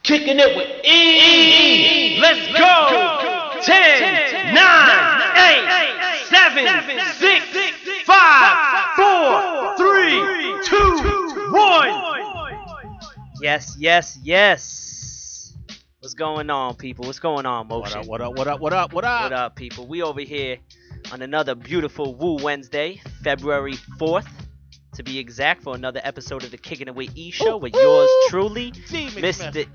Kicking it with E. Let's go. 10, 9, 8, 7, 6, 5, 4, 3, 2, 1. Yes. What's going on, people? What's going on, Motion? What up? What up, people? We over here on another beautiful WuWednesday, February 4th, to be exact, for another episode of the Kickin It with E show with yours truly, Mr.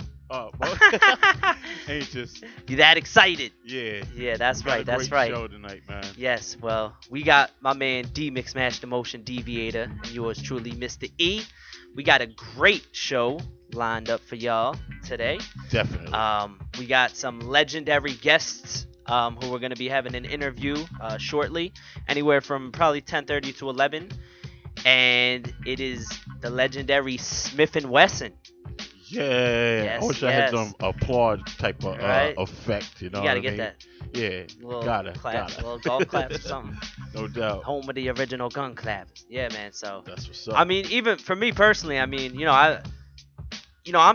Ain't just You that excited? Yeah, that's right. Great show tonight, man. Yes, well, we got my man DMixMasterMotiondevi8tor and yours truly, Mr. E. We got a great show lined up for y'all today. Definitely. We got some legendary guests who we're going to be having an interview shortly, anywhere from probably 10:30 to 11, and it is the legendary Smif-n-Wessun. Yeah, I wish I had some applaud type of effect. You know, you gotta what I get mean? that. Yeah, little gotta. Little golf claps or something. No doubt. Home of the original gun claps. Yeah, man. So that's what's up. I mean, even for me personally, I mean, I'm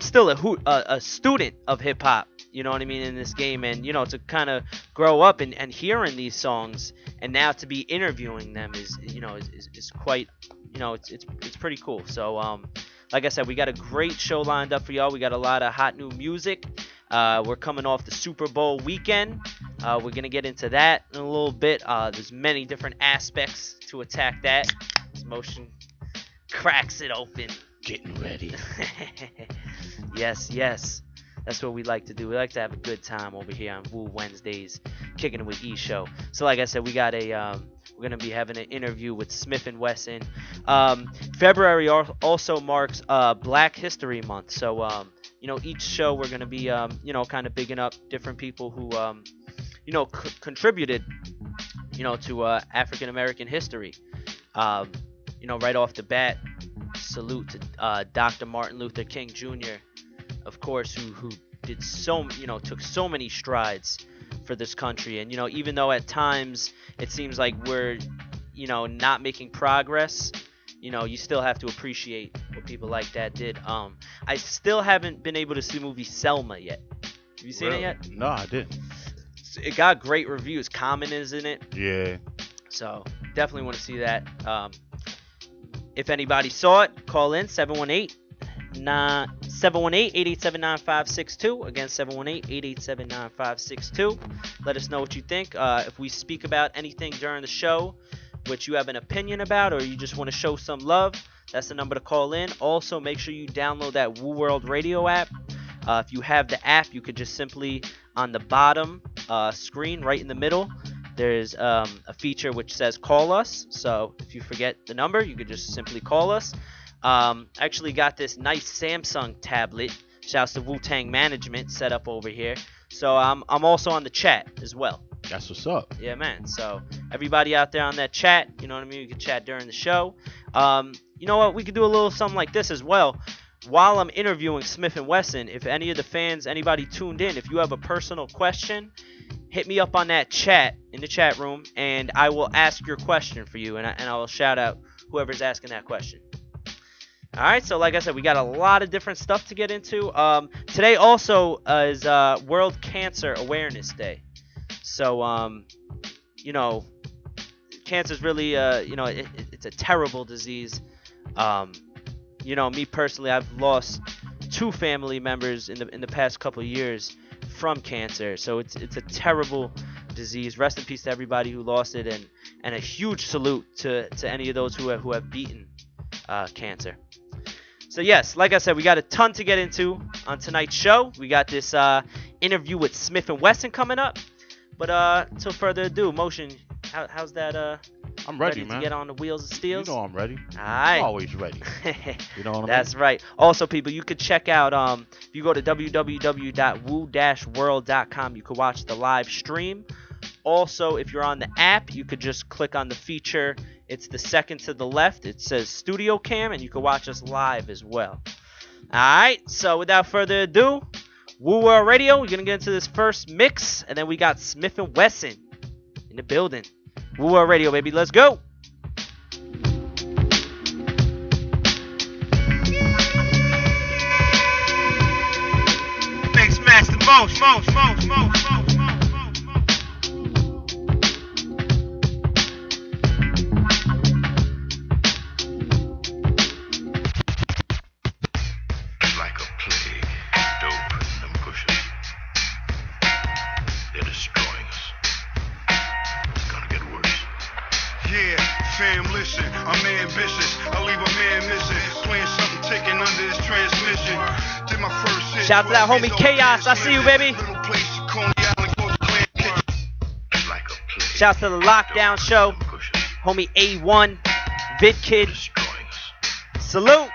still a student of hip hop. You know what I mean, in this game, and to kind of grow up and hearing these songs, and now to be interviewing them is quite, it's pretty cool. So like I said, we got a great show lined up for y'all. We got a lot of hot new music. We're coming off the Super Bowl weekend. We're going to get into that in a little bit. There's many different aspects to attack that. This motion cracks it open. Getting ready. Yes. That's what we like to do. We like to have a good time over here on WuWednesday's Kicking It with E show. So like I said, we got we're going to be having an interview with Smif-n-Wessun. February also marks Black History Month. So, each show we're going to be, kind of bigging up different people who, contributed, to African American history. Right off the bat, salute to Dr. Martin Luther King Jr., of course, who did took so many strides for this country. And, even though at times it seems like we're, not making progress, you still have to appreciate what people like that did. I still haven't been able to see the movie Selma yet. Have you seen it yet? No, I didn't. It got great reviews. Common is in it. Yeah. So definitely want to see that. If anybody saw it, call in 718-887-9562. Again, 718-887-9562. Let us know what you think. If we speak about anything during the show which you have an opinion about, or you just want to show some love, that's the number to call in. Also, make sure you download that Woo World Radio app. If you have the app, you could just simply, on the bottom screen, right in the middle, there's a feature which says call us. So if you forget the number, you could just simply call us. Actually got this nice Samsung tablet, shouts to Wu-Tang Management, set up over here. So I'm also on the chat as well. That's what's up. Yeah, man. So everybody out there on that chat, you know what I mean? You can chat during the show. You know what? We could do a little something like this as well. While I'm interviewing Smif-n-Wessun, if any of the fans, anybody tuned in, if you have a personal question, hit me up on that chat, in the chat room, and I will ask your question for you, and I will shout out whoever's asking that question. All right, so like I said, we got a lot of different stuff to get into. Today also is World Cancer Awareness Day. So, cancer is really, it's a terrible disease. Me personally, I've lost 2 family members in the past couple of years from cancer. So it's a terrible disease. Rest in peace to everybody who lost it, and a huge salute to any of those who have beaten cancer. So yes, like I said, we got a ton to get into on tonight's show. We got this interview with Smif-n-Wessun coming up. But until further ado, Motion, how's that? I'm ready, To man. get on the wheels of steel. You know I'm ready. All right. I'm always ready. You know what I mean? That's right. Also, people, you could check out, if you go to www.wu-world.com, you could watch the live stream. Also, if you're on the app, you could just click on the feature. It's the second to the left. It says Studio Cam, and you can watch us live as well. All right. So without further ado, Woo World Radio, we're going to get into this first mix, and then we got Smif-n-Wessun in the building. Woo World Radio, baby. Let's go. Fam, listen, I'm ambitious. I leave a man missing. Playing something ticking under his transmission. Did my first hit. Shout out to that homie Chaos. I see you, baby. Shout out to the Lockdown Show. Homie A1. Vid Kid. Salute.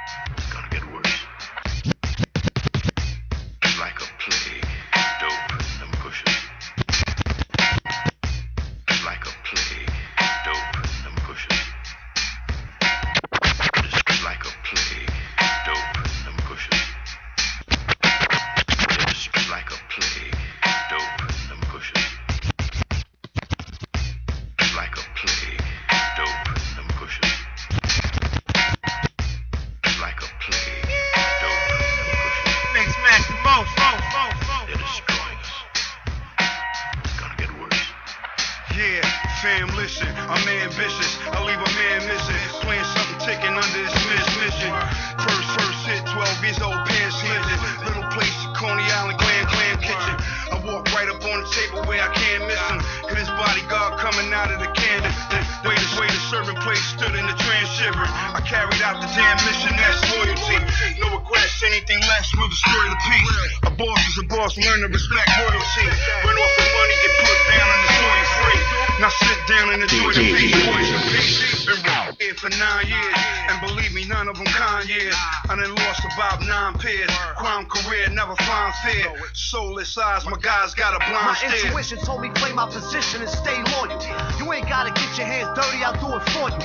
Learn to respect royalty. Run off the money, get put down and enjoy it free. Now sit down and enjoy the peace. Been round here for 9 years, and believe me, none of them kind years. I done lost about 9 pairs. Crime career, never find fear. Soulless eyes, my guys got a blind stare. My intuition told me play my position and stay loyal. You ain't gotta get your hands dirty, I'll do it for you.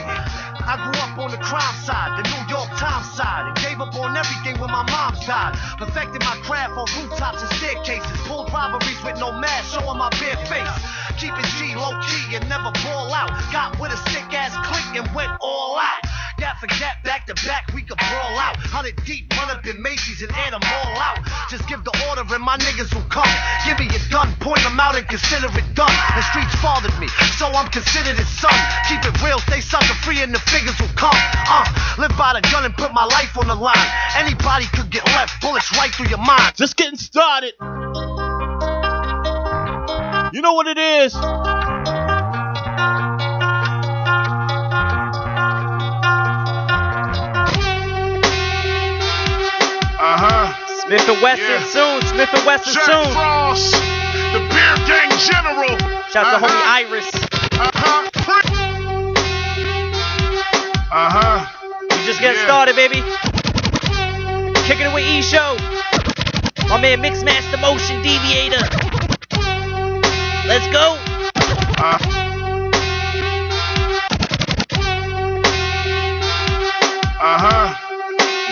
I grew up on the crime side, the New York Times side, and gave up on everything when my mom's died. Perfected my craft on rooftops and staircases, pulled robberies with no mask, showing my bare face. Keep it G, low key, and never ball out. Got with a sick ass click and went all out. Gap for gap, back to back, we could brawl out. 100 deep, run up in Macy's and air them all out. Just give the order and my niggas will come. Give me your gun, point them out and consider it done. The streets fathered me, so I'm considered his son. Keep it real, stay sucker free and the figures will come. Live by the gun and put my life on the line. Anybody could get left, bullets right through your mind. Just getting started. You know what it is. Smif-n-Wessun soon. Smif-n-Wessun soon. Jack Frost, the beer gang general. Shout out to homie Iris. We just getting started, baby. Kicking it with E-Show. My man MysterMasterMotiondevi8tor. Let's go.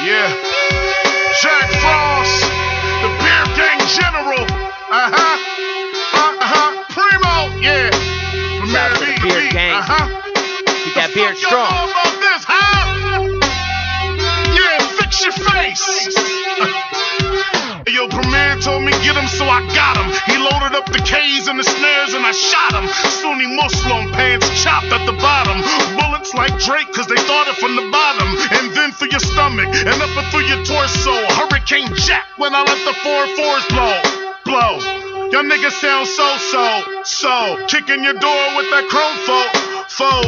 Yeah. Jack Frost, the beer gang general. Primo, yeah. Shout out to the beer gang. Keep that beard strong. Y'all know about this, huh? Yeah, fix your face. Yo, Premier told me get him, so I got him. He loaded up the K's and the snares and I shot him. Sunni Muslim, pants chopped at the bottom. Bullets like Drake, cause they started from the bottom. And then through your stomach, and up and through your torso. Hurricane Jack when I let the 4-4s blow. Y'all niggas sound so. Kicking your door with that chrome foe.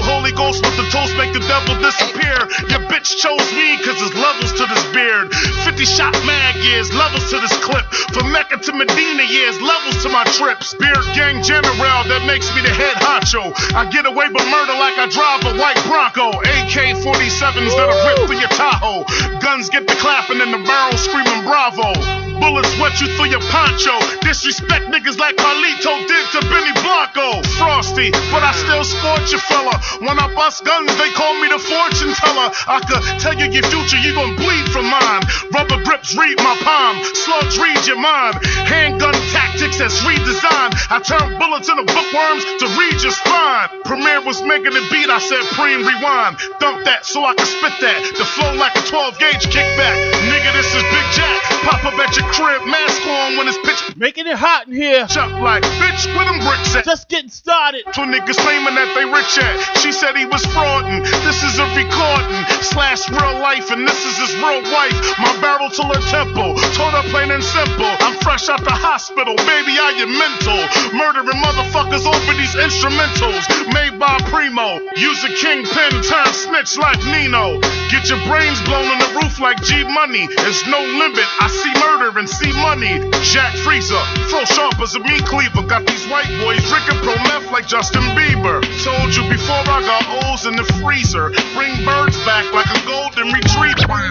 Holy Ghost with the toast make the devil disappear. Your bitch chose me cause there's levels to this beard. 50 shot mag years, levels to this clip. From Mecca to Medina years, levels to my trips. Beard gang general that makes me the head honcho. I get away with murder like I drive a white Bronco. AK-47s that'll rip through your Tahoe. Guns get the clapping and the barrel screaming bravo. Bullets wet you through your poncho. Disrespect niggas like Carlito did to Benny Blanco. Frosty, but I still sport you fella. When I bust guns, they call me the fortune teller. I could tell you your future, you gon' bleed from mine. Rubber grips read my palm, slugs read your mind. Handgun tactics as redesigned. I turn bullets into bookworms to read your spine. Premier was making the beat, I said preem rewind. Dump that so I can spit that. The flow like a 12 gauge kickback. Nigga, this is Big Jack. Pop up at your crib, mask on when it's pitch. Making it hot in here. Chuck like, bitch, where them bricks at? Just getting started. Two niggas claiming that they rich at. She said he was fraudin'. This is a recording / real life, and this is his real wife. My barrel to her temple, told her plain and simple. I'm fresh out the hospital, baby, I am mental. Murdering motherfuckers over these instrumentals made by Primo. Use a kingpin, turn snitch like Nino. Get your brains blown on the roof like G Money. There's no limit. I see murder and see money. Jack Freezer, throw sharp as a meat cleaver. Got these white boys drinking pro meth like Justin Bieber. Told you before I got O's in the freezer. Bring birds back like a golden retriever.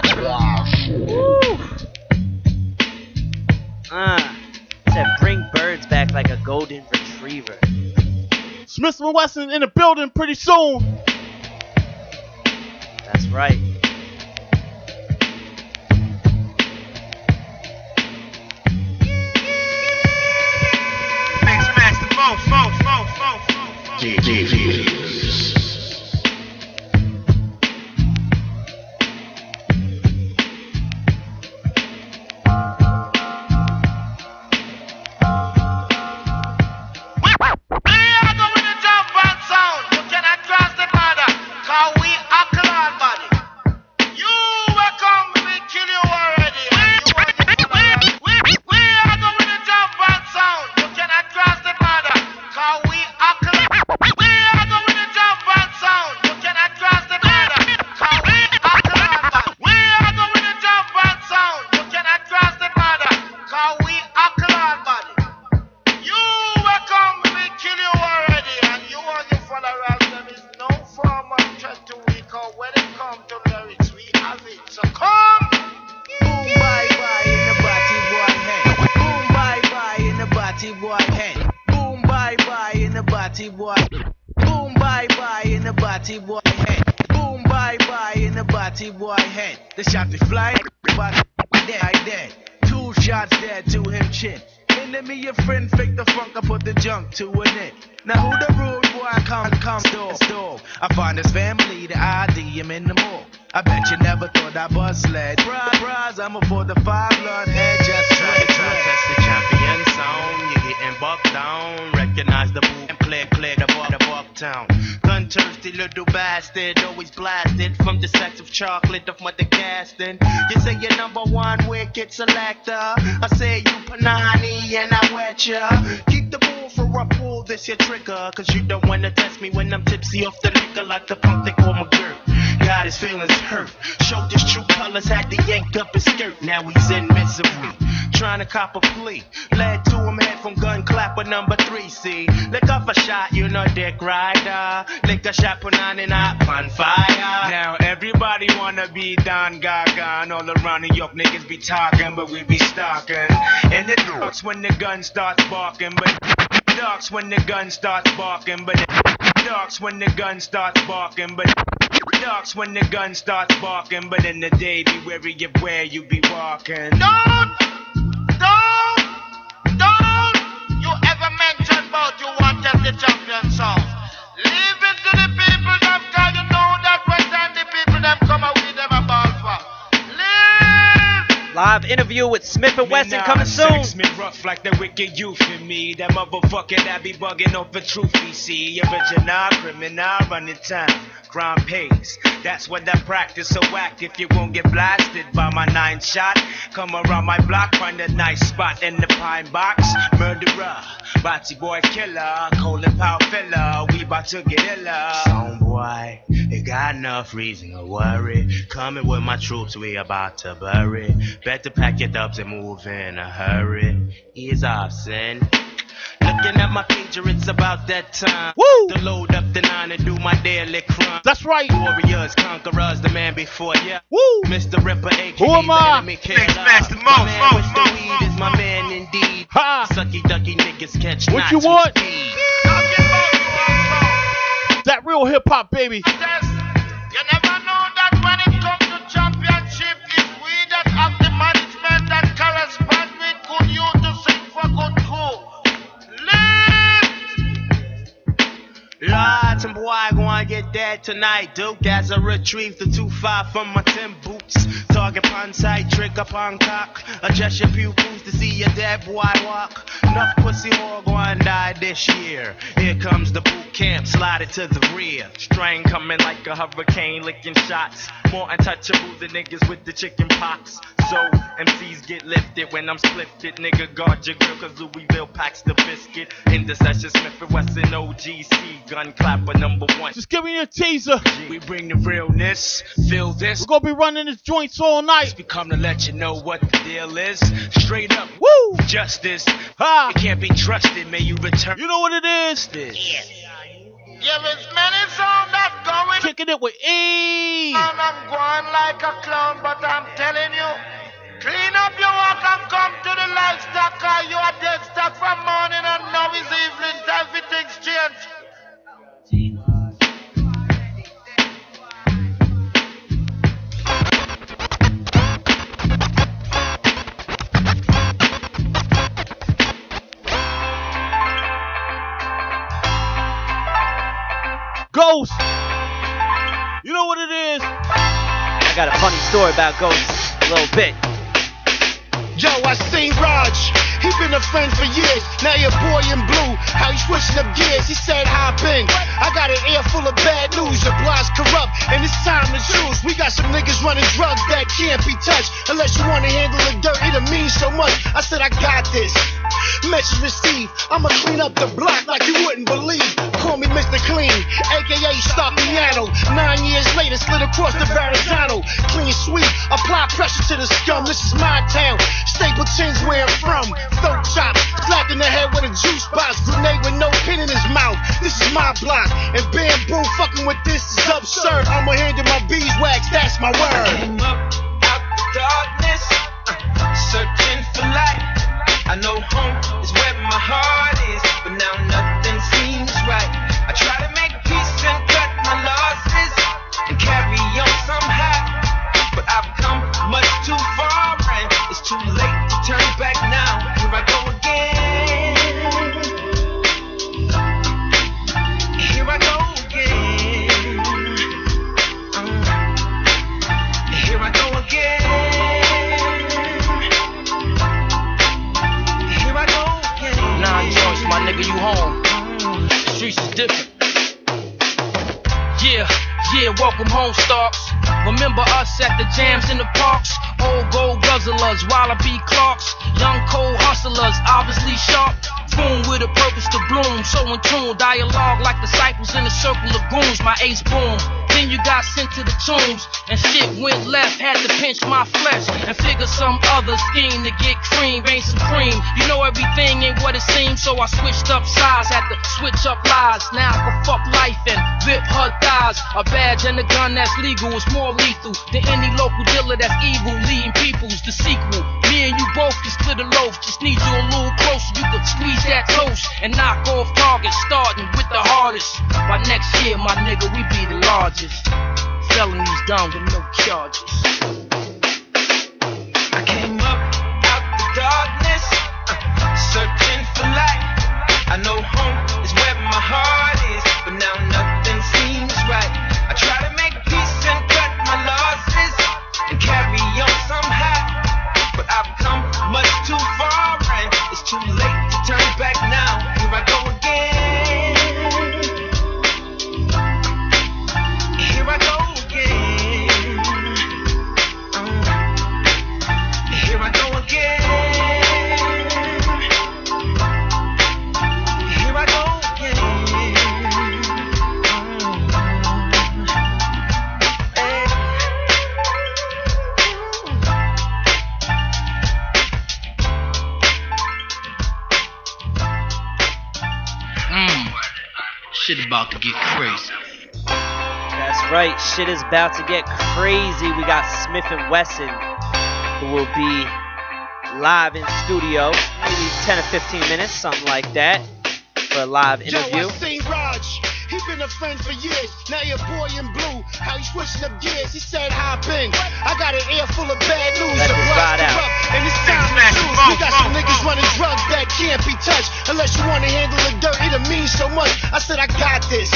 Said bring birds back like a golden retriever. Smif-n-Wessun in the building pretty soon. That's right. Chocolate of mother casting. You say you're number one wicked selector. I say you panani and I wet ya. Keep the bull for a pull, this your trigger. Cause you don't wanna test me when I'm tipsy off the liquor like the punk they call my girl. Got his feelings hurt. Showed his true colors, had to yank up his skirt. Now he's in misery. Trying to cop a plea. Led to him head from gun clapper number 3. See, lick off a shot, you know dick rider. Lick a shot, put on and up on fire. Now everybody wanna be Don Gaga. And all around New York niggas be talking, but we be stalking. And it darks when the gun starts barking, but darks when the gun starts barking, but darks when the gun starts barking, but darks when the gun starts barking, but in the day be wary of where you be walking. Don't you ever mention about you want the champion song. Leave it to the people them, cause you know that when time the people them come out with them a ball for. Live interview with Smif-n-Wessun coming soon. Me rough like the wicked youth in me. That motherfucker that be bugging over truth we see. Original criminal running town. Crime pays. That's what I practice. So whack if you won't get blasted by my 9 shot. Come around my block, find a nice spot in the pine box. Murderer, Bati boy killer, cold and power filler. We bout to get illa. Song boy, ain't got enough reason to worry. Coming with my troops, we about to bury. Better pack your dubs and move in a hurry. Ease off, son. Looking at my pager, it's about that time. Woo! To load up the 9 and do my daily crime. That's right. Warriors, conquerors, the man before ya. Woo! Mr. Ripper, aka Who am I? MysterE is my man indeed. Ha! Sucky ducky niggas catch What knots you with want? speed. That real hip hop, baby. You never know that when it comes to championship, it's we that have the management that correspond with good youth to sing for good crew. Lord, some boy gonna get dead tonight. Duke as I retrieve the 2-5 from my tin boot. notes. Target upon sight, trick upon cock. Adjust your pupils to see your dead boy walk. Enough pussy whore going die this year. Here comes the boot camp, slide it to the rear. Strain coming like a hurricane, licking shots. More untouchable than niggas with the chicken pox. So MCs get lifted when I'm splifted. Nigga, guard your grill, cause Louisville packs the biscuit. In the session, Smif-n-Wessun OGC. Gun clapper #1. Just give me a teaser. We bring the realness, feel this. We're gonna be running these joints all night. We come to let you know what the deal is. Straight up, Woo! justice. Ha! It can't be trusted, may you return. You know what it is? This. Yeah, there's many songs that's going. Kicking it with E. And I'm going like a clown, but I'm telling you, clean up your walk and come to the livestock, cause you are dead stuck from morning and now is evening, everything's changed. Ghost. You know what it is? I got a funny story about Ghost a little bit. Yo, I seen Raj, he been a friend for years. Now your boy in blue, how he switching up gears. He said, hop in. I got an ear full of bad news. Your block's corrupt, and it's time to choose. We got some niggas running drugs that can't be touched. Unless you wanna handle the dirt, it'll mean so much. I said, I got this. Message received. I'ma clean up the block like you wouldn't believe. Call me Mr. Clean, aka Stockiano. 9 years later, slid across the Verrazano. Clean sweep, apply pressure to the scum. This is my town. Stapleton's where I'm from. Throat chop, slapped in the head with a juice box. Grenade with no pin in his mouth. This is my block. And bamboo fucking with this is absurd. I'ma handle my beeswax, that's my word. Came up out the darkness, searching for light. I know home is where my heart is, but now nothing seems right. I try to make peace and cut my losses and carry on somehow, but I've come much too far and it's too late to turn back now. Here I go again. Here I go again. Here I go again. My nigga, you home. Streets is different. Yeah, welcome home, Starks. Remember us at the jams in the parks? Old gold guzzlers, Wallaby Clarks. Young cold hustlers, obviously sharp. Boom with a purpose to bloom. So in tune, dialogue like disciples in a circle of goons. My ace boom. Then you got sent to the tombs, and shit went left. Had to pinch my flesh and figure some other scheme to get cream. Ain't supreme. You know everything ain't what it seems, so I switched up sides. Had to switch up lies. Now I can fuck life and rip her thighs. A badge and a gun that's legal is more lethal than any local dealer that's evil. Leading people's the sequel. Me and you both can split a loaf. Just need you a little closer. You could squeeze that toast and knock off targets, starting with the hardest. By next year, my nigga, we be the largest. Felonies done with no charges. I came up out the darkness, searching for light. I know home is where my heart is, but now nothing seems right. I try to make peace and cut my losses and carry on somehow, but I've come much too far and it's too late to turn back now. Here I go again. Here I go again. Here I go again. Here I go again. Shit about to get crazy. That's right, shit is about to get crazy. We got Smif-n-Wessun, who will be live in studio, maybe 10 or 15 minutes, something like that, for a live interview. Yo, I seen Raj, he been a friend for years. Now your boy in blue, how he switching up gears. He said, hop in. I got an ear full of bad news. Let The this block's ride out. corrupt, and it's time to choose. We got some niggas running drugs that can't be touched. Unless you wanna handle the dirt, it'll mean so much. I said, I got this.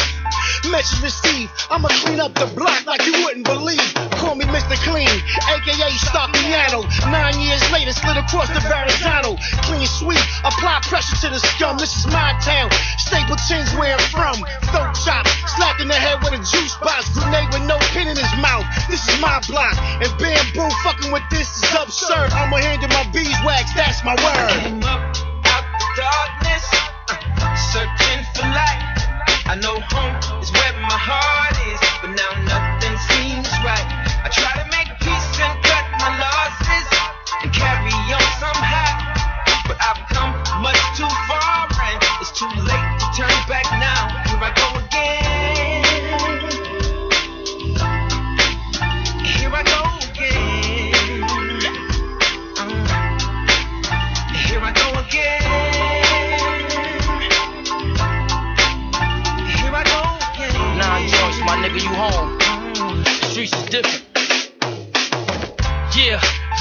Message received. I'ma clean up the block like you wouldn't believe. Call me Mr. Mr. Clean, aka Stockiano. 9 years later, slid across the Verrazano. Clean sweep, apply pressure to the scum. This is my town. Stapleton's where I'm from. Throat chop, slapped in the head with a juice box. Grenade with no pin in his mouth. This is my block. And bamboo fucking with this is absurd. I'ma handle my beeswax, that's my word. Came up out the darkness, searching for light. I know home is where my heart is, but now nothing seems right. I try to make peace and cut my losses and carry on somehow, but I've come much too far and it's too late to turn back now. Here I go again. Here I go again. Here I go again. Here I go again. Nah, Joyce, my nigga, you home. Streets is different.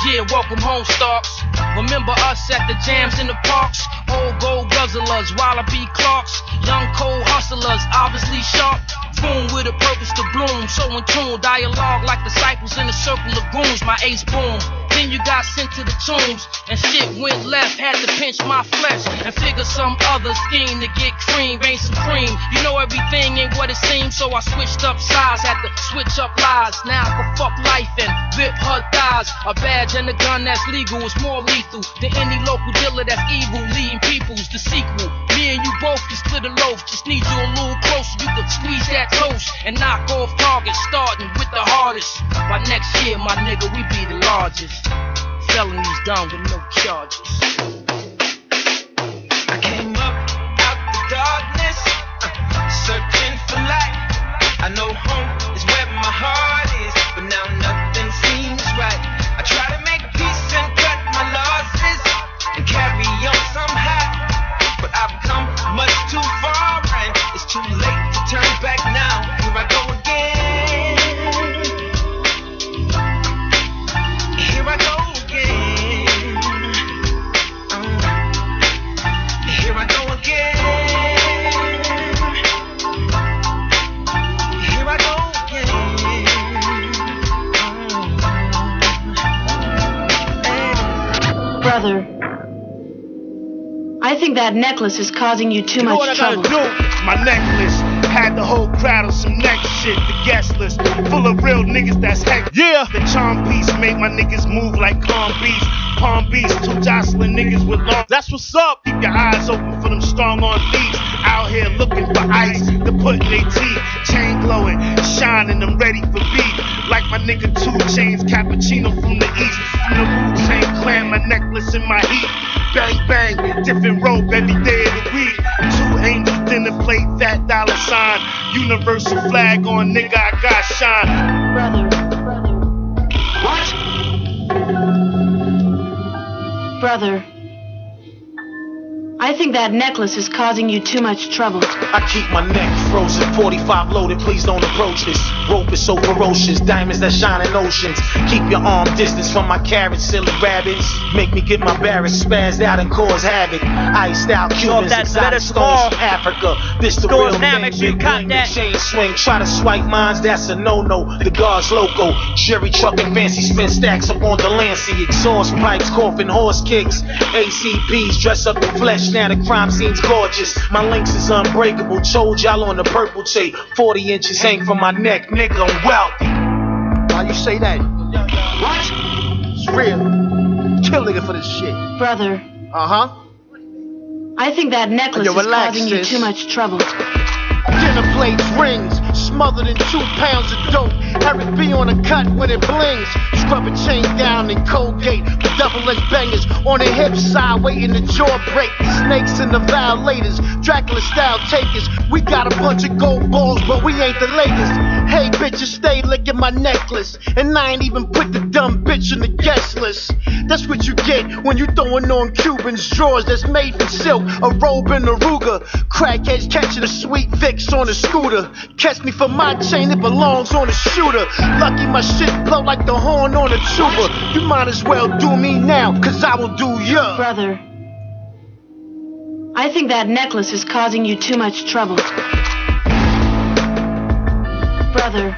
Yeah, welcome home, Starks. Remember us at the jams in the parks. Old gold guzzlers, wallaby Clarks. Young cold hustlers, obviously sharp. Boom with a purpose to bloom. So in tune, dialogue like disciples in a circle of goons. My ace boom. Then you got sent to the tombs, and shit went left. Had to pinch my flesh and figure some other scheme to get cream, reign supreme. You know everything ain't what it seems, so I switched up sides. Had to switch up lies. Now I can fuck life and rip her thighs. A badge and a gun that's legal is more lethal than any local dealer that's evil, leading peoples. The sequel. Me and you both can split a loaf. Just need you a little closer. You could squeeze that toast and knock off targets, starting with the hardest. By next year, my nigga, we be the largest. Felonies done with no charges. I came up out the darkness, searching for light. I know home is where my heart is, but now nothing seems right. I try to make peace and cut my losses and carry on somehow, but I've come much too far and it's too late to turn back now. Here I go again. Here I go again. Here I go again. Here I go again. Brother, I think that necklace is causing you too much trouble. You know what I gotta do? My necklace had the whole crowd on some next shit. The guest list full of real niggas that's heck. Yeah, the charm piece make my niggas move like calm beasts. Palm Beach, two jostling niggas with long. That's what's up. Keep your eyes open for them strong on thieves. Out here looking for ice to put in their teeth. Chain glowing, shining, I'm ready for beat. Like my nigga 2 Chains, cappuccino from the east. From the Wu-Tang Clan, my necklace in my heat. Bang, bang, different rope every day of the week. 2 angels, dinner plate, fat dollar sign. Universal flag on, nigga, I got shine. Brother. What? Brother, I think that necklace is causing you too much trouble. I keep my neck frozen, 45 loaded, please don't approach this. Rope is so ferocious, diamonds that shine in oceans. Keep your arm distance from my carrots, silly rabbits. Make me get my barracks spazzed out and cause havoc. Iced out Cubans, exotic stones from Africa. This the real name, big bling, the chain swing. Try to swipe mines, that's a no-no. The guard's loco, Jerry trucking fancy spin stacks up on the Lancey. Exhaust pipes, coughing horse kicks. ACPs dress up the flesh, now the crime scene's gorgeous. My links is unbreakable, told y'all on the purple tape. 40 inches hang from my neck, nigga, I'm wealthy. Why you say that? What? It's real. Kill nigga for this shit. Brother. Uh-huh. I think that necklace is causing you too much trouble. Dinner plates, rings, smothered in 2 pounds of dope. Eric B on the cut when it blings. Scrub a chain down in Colgate. The double-edged bangers on the hip side, waiting to jaw break. The snakes and the violators, Dracula style takers. We got a bunch of gold balls, but we ain't the latest. Hey bitches, stay licking my necklace, and I ain't even put the dumb bitch in the guest list. That's what you get when you throwing on Cuban's drawers that's made from silk. A robe and a Ruger. Crackheads catching a sweet Vicks on a scooter. Catch me for my chain, it belongs on a shooter. Lucky my shit blow like the horn on a tuba. You might as well do me now, cause I will do ya. Brother, I think that necklace is causing you too much trouble. Brother,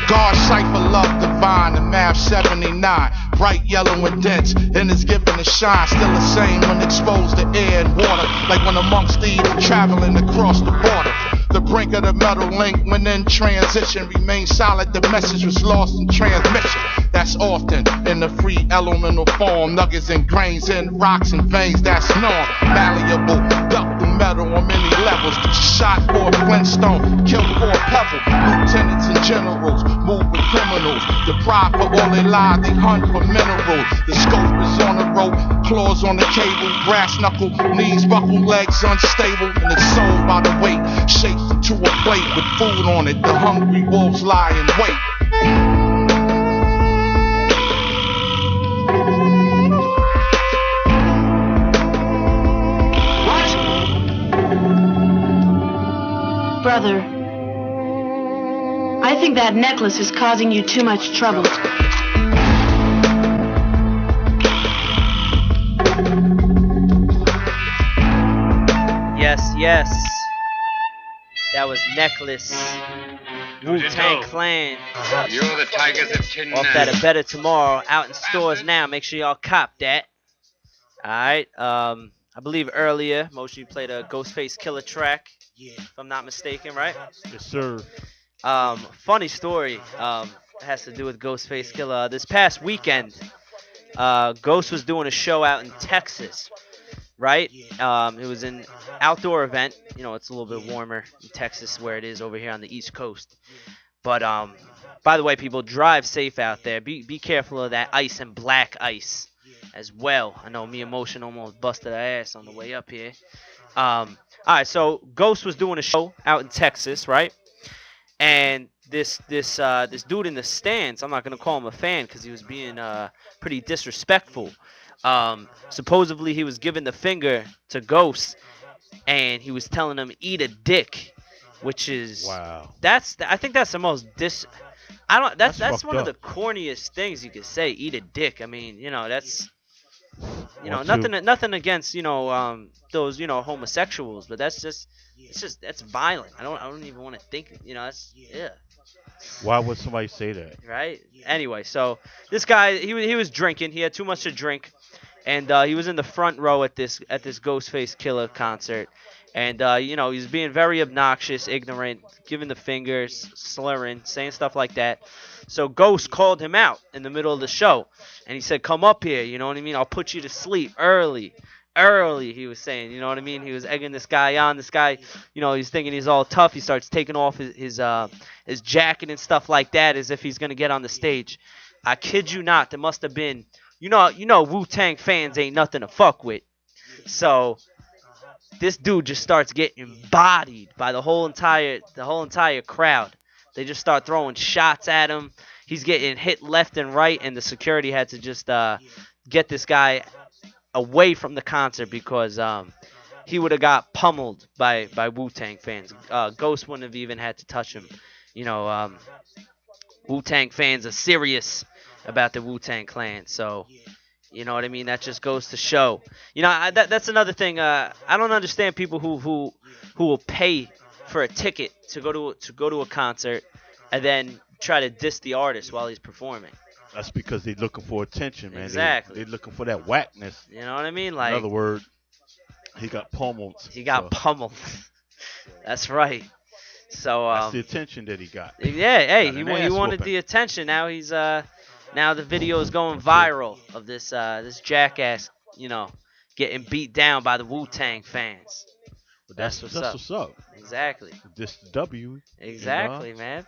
God cipher love divine, the math 79. Bright yellow and dense, and it's given a shine. Still the same when exposed to air and water. Like when amongst the evil traveling across the border. The brink of the metal link when in transition remained solid. The message was lost in transmission. That's often in the free elemental form. Nuggets and grains in rocks and veins, that's norm. Malleable, duck through metal on many levels. Shot for a flintstone, killed for a pebble. Lieutenants and generals move with criminals. Deprived for all their lives, they hunt for minerals. The scope is on the rope, claws on the cable. Brass knuckle, knees buckle, legs unstable. And it's sold by the weight, shaped into a plate with food on it. The hungry wolves lie in wait. Brother, I think that necklace is causing you too much trouble. Yes. That was Necklace. Wu-Tang Clan. You're the Tigers of Chin. Off that A Better Tomorrow. Out in stores now. Make sure y'all cop that. Alright. I believe earlier, Motion, you played a Ghostface Killer track. If I'm not mistaken, right? Yes, sir. Funny story. It has to do with Ghostface Killer. This past weekend, Ghost was doing a show out in Texas. Right? It was an outdoor event. You know, it's a little bit warmer in Texas where it is over here on the East Coast. But by the way, people, drive safe out there. Be careful of that ice and black ice as well. I know me and Motion almost busted our ass on the way up here. All right, so Ghost was doing a show out in Texas, right? And this dude in the stands, I'm not gonna call him a fan because he was being pretty disrespectful. Supposedly he was giving the finger to Ghost, and he was telling him eat a dick, which is wow. I think that's the most that's one of the up. corniest things you could say. Eat a dick. I mean, you know, that's nothing against those homosexuals, but that's violent. I don't even want to think. That's yeah. Why would somebody say that? Right. Anyway, so this guy he was drinking. He had too much to drink, and he was in the front row at this Ghostface Killer concert, and he was being very obnoxious, ignorant, giving the fingers, slurring, saying stuff like that. So Ghost called him out in the middle of the show, and he said, "Come up here, you know what I mean? I'll put you to sleep early." He was saying, you know what I mean? He was egging this guy on. This guy, he's thinking he's all tough. He starts taking off his jacket and stuff like that as if he's going to get on the stage. I kid you not, there must have been, Wu-Tang fans ain't nothing to fuck with. So this dude just starts getting bodied by the whole entire crowd. They just start throwing shots at him. He's getting hit left and right, and the security had to just get this guy away from the concert because he would have got pummeled by Wu-Tang fans. Ghost wouldn't have even had to touch him. Wu-Tang fans are serious about the Wu-Tang Clan, so you know what I mean. That just goes to show. That's another thing. I don't understand people who will pay for a ticket to go to a concert and then try to diss the artist while he's performing. That's because they're looking for attention, man. Exactly. They're looking for that whackness. You know what I mean? In other words, he got pummeled. Pummeled. That's right. So that's the attention that he got. Yeah, hey, he wanted the attention. Now he's now the video is going viral of this jackass, getting beat down by the Wu-Tang fans. But that's what's up. Exactly. This W. Exactly, man.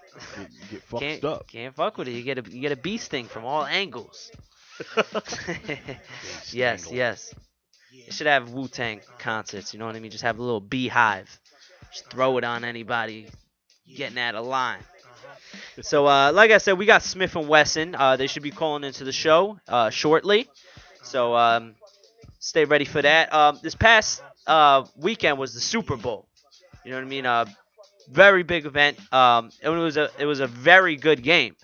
Get fucked up. Can't fuck with it. You get a bee sting from all angles. Yes. You should have Wu-Tang concerts. You know what I mean? Just have a little beehive. Just throw it on anybody getting out of line. So, like I said, we got Smif-n-Wessun. They should be calling into the show shortly. So, stay ready for that. This past weekend was the Super Bowl. You know what I mean? Very big event. It was a very good game.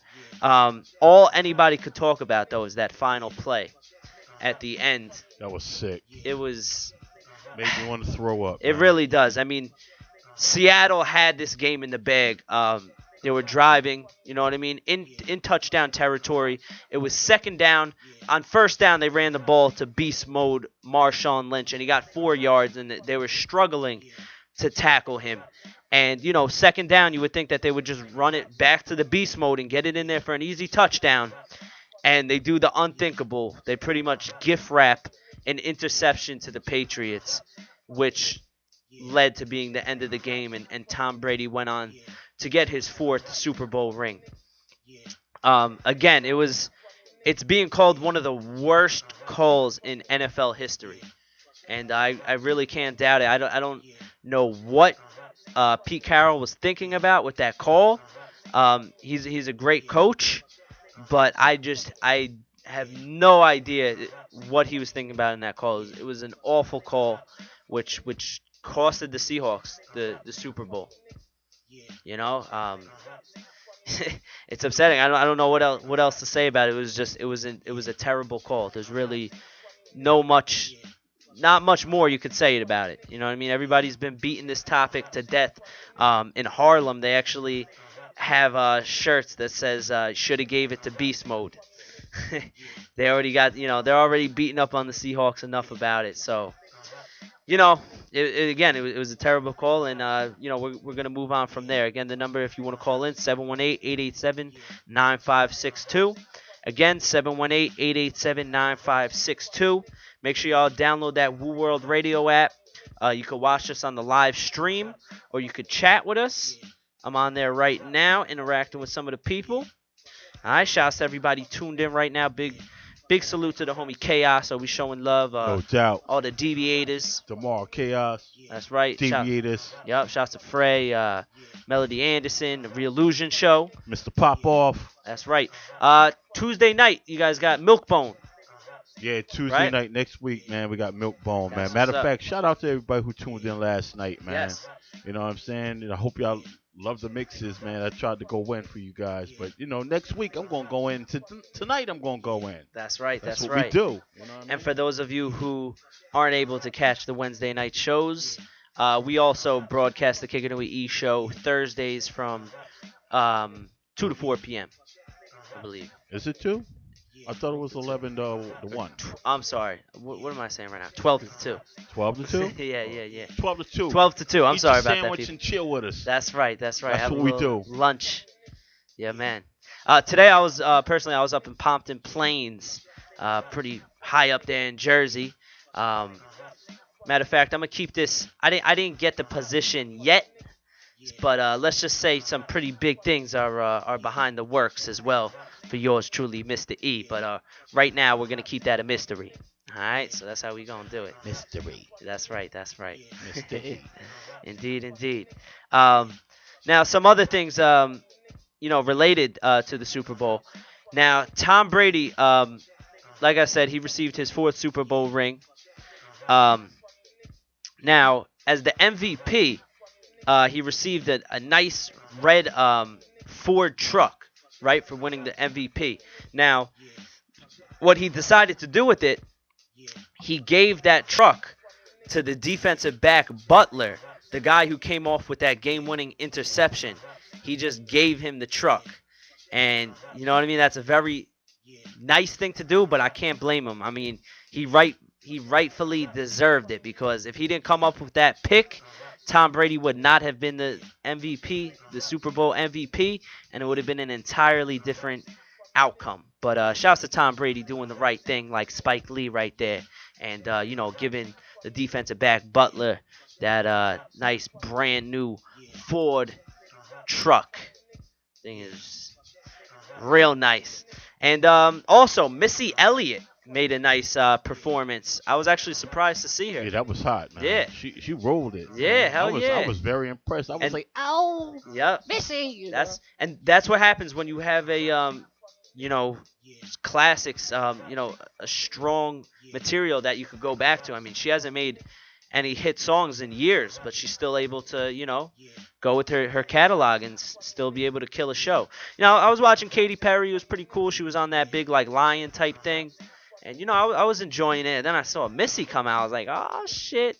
All anybody could talk about though is that final play at the end. That was sick. It was made me want to throw up. It really does. I mean, Seattle had this game in the bag. They were driving, you know what I mean, in touchdown territory. It was second down. On first down, they ran the ball to beast mode Marshawn Lynch, and he got 4 yards, and they were struggling to tackle him. And, you know, second down, you would think that they would just run it back to the beast mode and get it in there for an easy touchdown. And they do the unthinkable. They pretty much gift wrap an interception to the Patriots, which led to being the end of the game. And Tom Brady went on to get his 4th Super Bowl ring. Again, it's being called one of the worst calls in NFL history. And I really can't doubt it. I don't know what Pete Carroll was thinking about with that call. He's a great coach, but I have no idea what he was thinking about in that call. It was an awful call, which costed the Seahawks the Super Bowl. You know, it's upsetting. I don't know what else to say about it. It was a terrible call. There's really not much more you could say about it. You know what I mean? Everybody's been beating this topic to death. In Harlem, they actually have shirts that says "Shoulda gave it to beast mode." They already got, they're already beating up on the Seahawks enough about it. So, it was a terrible call, and we're gonna move on from there. Again, the number if you want to call in 718-887-9562. Again, 718-887-9562. Make sure y'all download that Woo World Radio app. You can watch us on the live stream, or you could chat with us. I'm on there right now, interacting with some of the people. All right, shouts to everybody tuned in right now. Big salute to the homie Chaos. Are we showing love? No doubt. All the Deviators. Tomorrow, Chaos. That's right. Deviators. Shouts to Frey, Melody Anderson, the Reallusion Show. Mr. Popoff. That's right. Tuesday night, you guys got Milkbone. Yeah, Tuesday night next week, man. We got Milkbone, man. Matter of fact, shout out to everybody who tuned in last night, man. Yes. You know what I'm saying? And I hope y'all love the mixes, man. I tried to go in for you guys, but next week I'm gonna go in. Tonight I'm gonna go in. That's right. That's what right. we do. You know what I mean? And for those of you who aren't able to catch the Wednesday night shows, we also broadcast the Kickin E show Thursdays from 2 to 4 p.m. I believe. Is it 2? I thought it was 11 to 1. I'm sorry. What am I saying right now? 12 to 2. 12 to 2? Yeah. 12 to 2. 12 to 2. I'm sorry about that. Sandwich and chill with us. That's right. That's Have what we do. Lunch. Yeah, man. Today I was up in Pompton Plains, pretty high up there in Jersey. Matter of fact, I'm gonna keep this. I didn't get the position yet, but let's just say some pretty big things are behind the works as well for yours truly, Mr. E. But right now we're gonna keep that a mystery. All right, so that's how we gonna do it. Mystery. That's right. Mr. E. Indeed. Now some other things, related to the Super Bowl. Now Tom Brady, like I said, he received his 4th Super Bowl ring. Now as the MVP, he received a nice red Ford truck. Right, for winning the MVP. Now, what he decided to do with it, he gave that truck to the defensive back Butler, the guy who came off with that game-winning interception. He just gave him the truck. And, you know what I mean? That's a very nice thing to do, but I can't blame him. I mean, he rightfully deserved it, because if he didn't come up with that pick, Tom Brady would not have been the MVP, the Super Bowl MVP, and it would have been an entirely different outcome. But shouts to Tom Brady doing the right thing, like Spike Lee right there, and giving the defensive back Butler that nice brand new Ford truck. Thing is real nice. And also Missy Elliott made a nice performance. I was actually surprised to see her. Yeah, that was hot, man. Yeah. She rolled it. Yeah, hell yeah. I was very impressed. I was like, ow. Yep. Missy. That's what happens when you have a classics, a strong material that you could go back to. I mean, she hasn't made any hit songs in years, but she's still able to, go with her catalog and still be able to kill a show. I was watching Katy Perry. It was pretty cool. She was on that big, lion type thing. And, I was enjoying it. Then I saw Missy come out. I was like, oh, shit.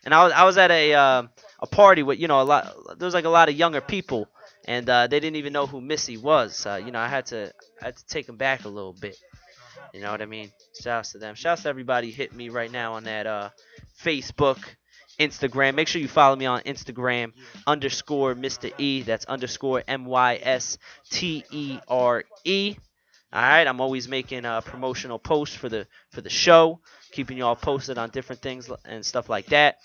And I was at a party with, there was a lot of younger people. and they didn't even know who Missy was. You know, I had to take them back a little bit. You know what I mean? Shouts to them. Shouts to everybody hitting me right now on that Facebook, Instagram. Make sure you follow me on Instagram _ Mr. E. That's _ MYSTERE. All right, I'm always making promotional posts for the show, keeping you all posted on different things and stuff like that.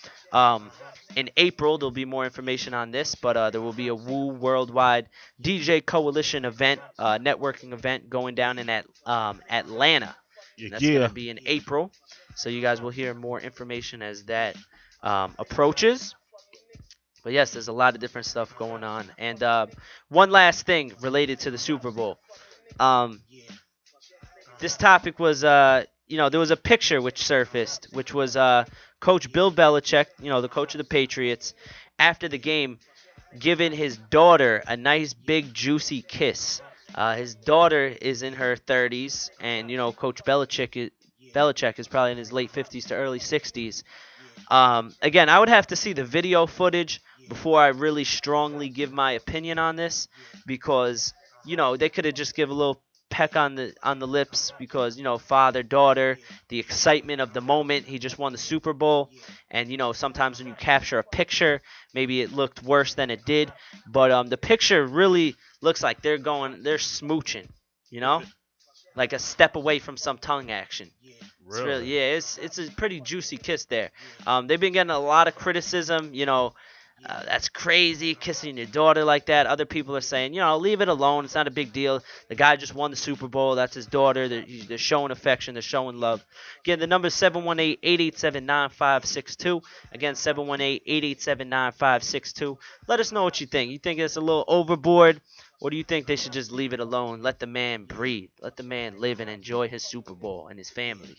In April, there'll be more information on this, but there will be a Wu Worldwide DJ Coalition event, networking event going down in Atlanta. And that's going to be in April, so you guys will hear more information as that approaches. But yes, there's a lot of different stuff going on. And one last thing related to the Super Bowl. This topic was, there was a picture which surfaced, which was Coach Bill Belichick, the coach of the Patriots, after the game, giving his daughter a nice big juicy kiss. His daughter is in her 30s, and Coach Belichick is probably in his late 50s to early 60s. Again, I would have to see the video footage before I really strongly give my opinion on this, because they could have just give a little peck on the lips because father daughter, the excitement of the moment. He just won the Super Bowl, and sometimes when you capture a picture, maybe it looked worse than it did, but the picture really looks like they're smooching, like a step away from some tongue action. Really? It's a pretty juicy kiss there. They've been getting a lot of criticism, that's crazy, kissing your daughter like that. Other people are saying, leave it alone. It's not a big deal. The guy just won the Super Bowl. That's his daughter. They're showing affection. They're showing love. Again, the number is 718-887-9562. Again, 718-887-9562. Let us know what you think. You think it's a little overboard, or do you think they should just leave it alone? Let the man breathe. Let the man live and enjoy his Super Bowl and his family.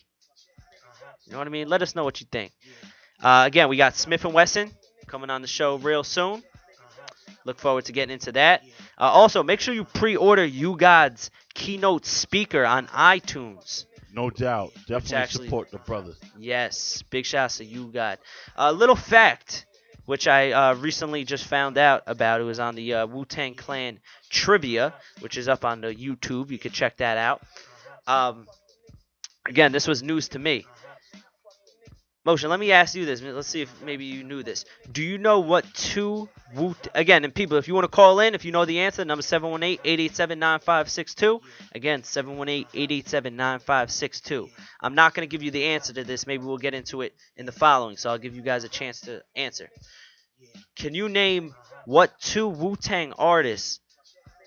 You know what I mean? Let us know what you think. Again, we got Smif-n-Wessun coming on the show real soon. Look forward to getting into that. Also, make sure you pre-order WuGod's keynote speaker on iTunes. No doubt. Definitely support the brothers. Yes. Big shouts to WuGod. A little fact, which I recently just found out about. It was on the Wu-Tang Clan trivia, which is up on the YouTube. You can check that out. Again, this was news to me. Motion, let me ask you this. Let's see if maybe you knew this. Do you know what two again, and people, if you want to call in, if you know the answer, number 718-887-9562. Again, 718-887-9562. I'm not going to give you the answer to this. Maybe we'll get into it in the following, so I'll give you guys a chance to answer. Can you name what two Wu-Tang artists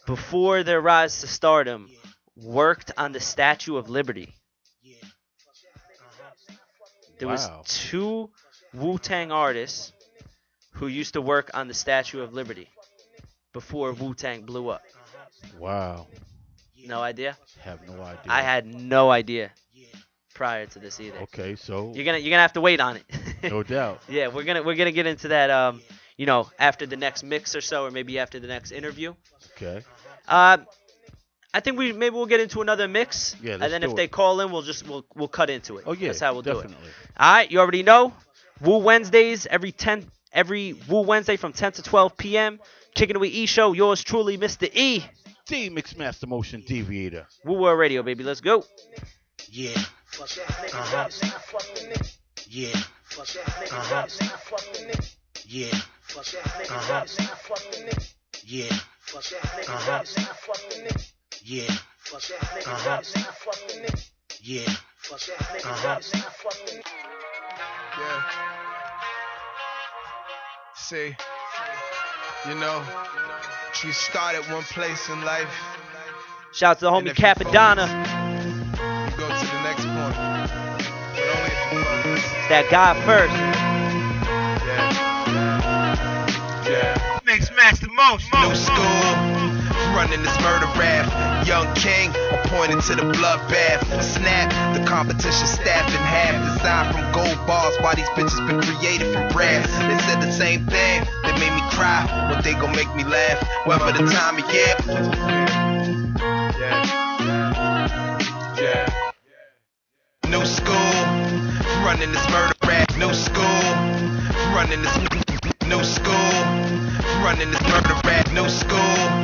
before their rise to stardom worked on the Statue of Liberty? There was two Wu-Tang artists who used to work on the Statue of Liberty before Wu-Tang blew up. Wow. No idea? Have no idea. I had no idea prior to this either. Okay, so you're gonna have to wait on it. No doubt. Yeah, we're gonna get into that after the next mix or so, or maybe after the next interview. Okay. I think we'll get into another mix, yeah, and then if they call in, we'll cut into it. Oh yeah, that's how we'll definitely. do it. All right, you already know. WuWednesdays every Wu Wednesday from 10 to 12 p.m. Kickin with E show. Yours truly, Mr. E. DMixMasterMotiondevi8tor. Wu World Radio, baby. Let's go. Yeah. Yeah. Yeah. Yeah. Yeah. Yeah. Yeah. See, you start at one place in life. Shout out to the homie Capadonna. You go to the next point. But only if you focus. It's that guy first. Yeah. Mixmaster Motion. New school. Running this murder rap. Young king, appointed to the bloodbath. Snap, the competition staffed in half. Designed from gold bars, while these bitches been created from brass. They said the same thing, they made me cry. What they gon' make me laugh? Whether the time of year. Yeah. New school, running this murder rap. New school, running this. New school, running this murder rap. New school.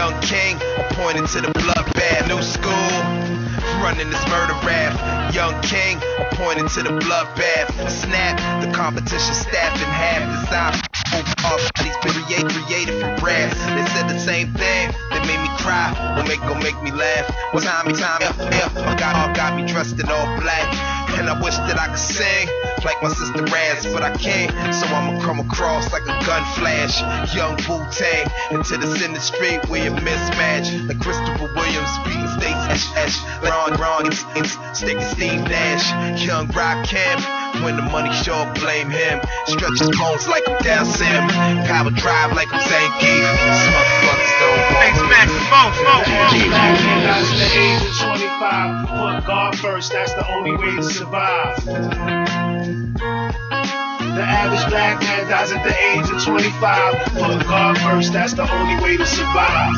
Young king, appointed to the bloodbath. New school, running this murder rap. Young king, appointed to the bloodbath. Snap, the competition staff in half. Designed off bodies created from brass. They said the same thing, they made me cry. Gon' make me laugh. Time, got me dressed in all black. And I wish that I could sing like my sister Raz, but I can't. So I'ma come across like a gun flash. Young Wu-Tang into the center street where you mismatch. Like Christopher Williams beating States Ash. Ron, sticking Steve Nash. Young Rakim, when the money short, blame him. Stretch his bones like I'm down Sim. Power drive like I'm Zangief. These motherfuckers don't want me. That's the age of 25. Put God first, that's the only way to survive. The average black man dies at the age of 25. Put God first, that's the only way to survive.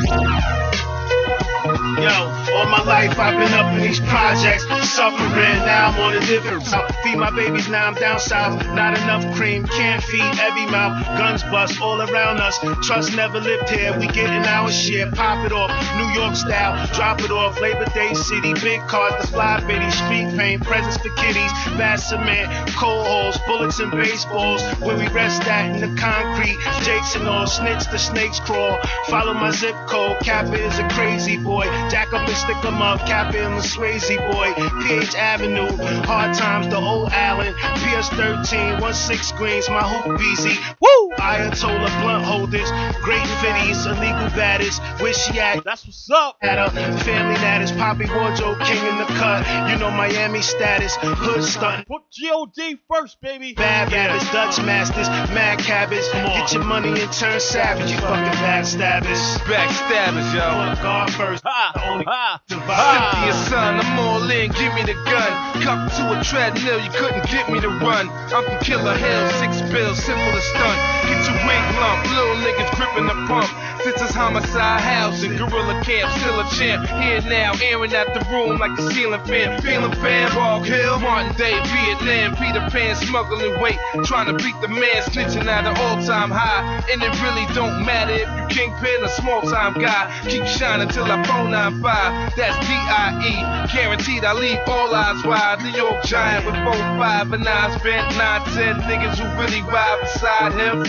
Yo, all my life I've been up in these projects, suffering, now I'm on a different top. Feed my babies, now I'm down south. Not enough cream, can't feed every mouth. Guns bust all around us, trust never lived here. We getting our share, pop it off, New York style, drop it off. Labor Day City, big cars, the fly bitty, street paint, presents for kiddies, bad cement, coal holes, bullets and baseballs. Where we rest at in the concrete, jakes and all, snitch the snakes crawl. Follow my zip code, Kappa is a crazy boy. Jack up and stick 'em up, Kappa and the Swayze boy. PH Avenue, hard times, the old Allen. PS13, 1/6 screens, my hoop BZ. Woo! Ayatollah blunt holders, great fitties, illegal baddest. Where she at? That's what's up. At a family that is Poppy Wardrobe King in the cut. You know Miami status, hood stunt. Put G.O.D. first, baby. Bad habits, Dutch masters, mad cabbage. Get your money and turn savage, you fucking backstabbers. Backstabbers, yo. Put God first. Only Cynthia son, I'm all in, give me the gun. Cup to a treadmill, you couldn't get me to run. I'm from Killer Hill, 6 bills, simple to stunt. Get your wig lump, little niggas gripping the pump. Since it's homicide housing, gorilla camp, still a champ. Here now, airing out the room like a ceiling fan. Feeling fan, Bog Hill, Martin Day, Vietnam, Peter Pan, smuggling weight. Trying to beat the man, snitching at an all-time high. And it really don't matter if you kingpin or small-time guy. Keep shining till I 495, that's D.I.E. Guaranteed I leave all eyes wide. New York Giant with 4-5 and I spent 9-10 niggas who really ride beside him.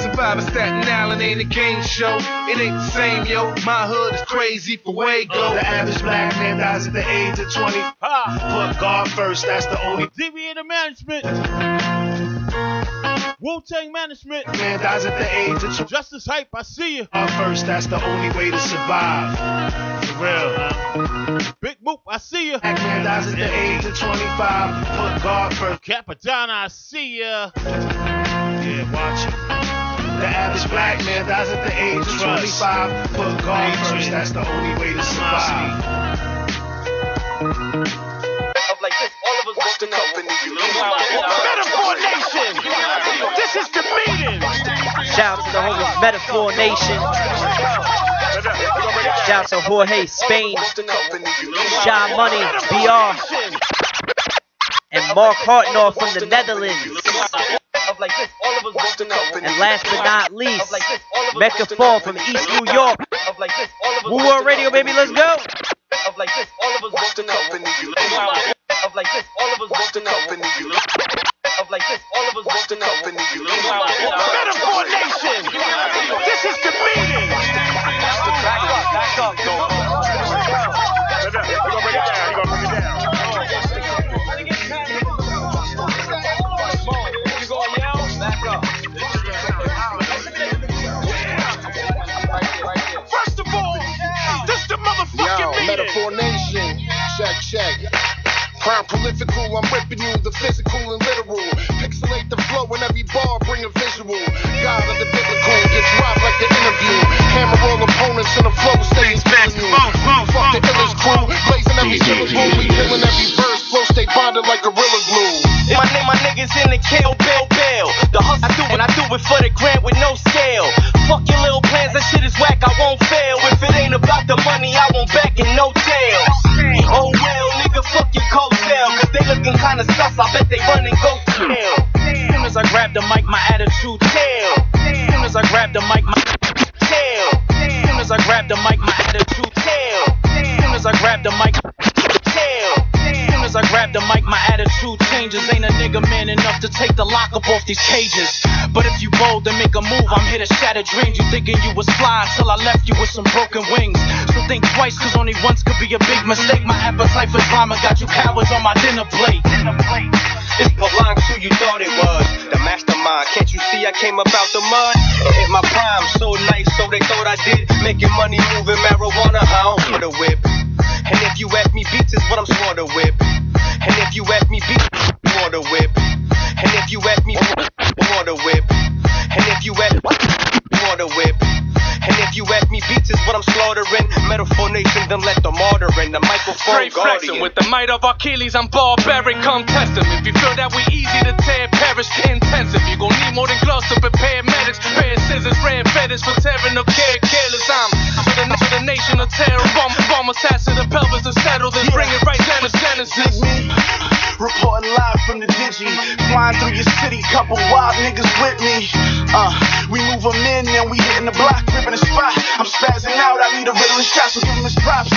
Surviving Staten Island ain't a game show. It ain't the same, yo. My hood is crazy for Wago. The average black man dies at the age of 20. Put God first, that's the only. Deviator management. Wu-Tang management. Man dies at the age of 20. Justice hype, I see you. God first, that's the only way to survive. For real, huh? Big Moop, I see you. Black man dies at the age of 25. Put God first. Capadonna, I see ya. Yeah, watch it. The average black man dies at the age of 25. Put God first, that's the only way to survive. Like this, all of us What's the company you live Metaphor Nation! This is the meeting! Shout out to the homies Metaphor Nation. Shout out to Jorge Spain. John Money, BR. And Mark Hartnell from the Netherlands. like this, all of us And last but not least, Mecca Fall from East New York. WuWed Radio, baby, let's go! Of like this, all of us want to know. Of like this, all of us want to know. Of like this, all of us want to know. Metaphor Nation! This is the meeting! Back up. You're gonna bring it down. You gonna yell? Back up. First of all, this the motherfucking meeting! Metaphor Nation, check. Crown prolifical, I'm ripping you, the physical and literal. Pixelate the flow in every bar, bring a visual. God of the biblical, gets robbed like the interview. Hammer all opponents in the flow, stays killing you. Fuck the illest crew, blazing every syllable, we killing every verse. Flow stay bonded like gorilla glue. My niggas in the kill, bill. The hustle I do it, I do it for the grant with no scale. Fuck your little plans, that shit is whack, I won't fail. If it ain't about the money, I won't back in no tail. Oh well, nigga, fuck your coattail. Cause they looking kinda sus, I bet they run and go to hell. Soon as I grab the mic, my attitude tail. Soon as I grab the mic, my tail. Soon as I grab the mic, strangers. Ain't a nigga man enough to take the lock up off these cages. But if you bold and make a move, I'm here to shatter dreams. You thinking you was fly till I left you with some broken wings. So think twice, cause only once could be a big mistake. My appetite for drama got you cowards on my dinner plate. This belongs who you thought it was. The mastermind, can't you see I came up out the mud? And hit my prime, so nice, so they thought I did. Making money, moving marijuana, I don't for the whip. And if you ask me beats is what I'm sworn to whip. And if you ask me beats, sworn to whip. And if you ask me, sworn to whip. And if you ask, sworn to whip. And if you ask me beats is what I'm slaughtering. Metaphor nation, then let the martyr in the microphone Straight flexing with the might of Achilles, I'm barbaric, come test him. If you feel that we easy to tear, perish intensive. You gon' need more than gloves to prepare medics. Pair of scissors, red feathers for tearing no care, careless. I'm for the nation of terror. Bomb attached to the pelvis to settle this. Bring it right down to Genesis. Reporting live from the digi, flying through your city, couple wild niggas with me. We move them in, then we hitting the block, ripping the spot. I'm spazzing out, I need a riddling shot, so give him his props.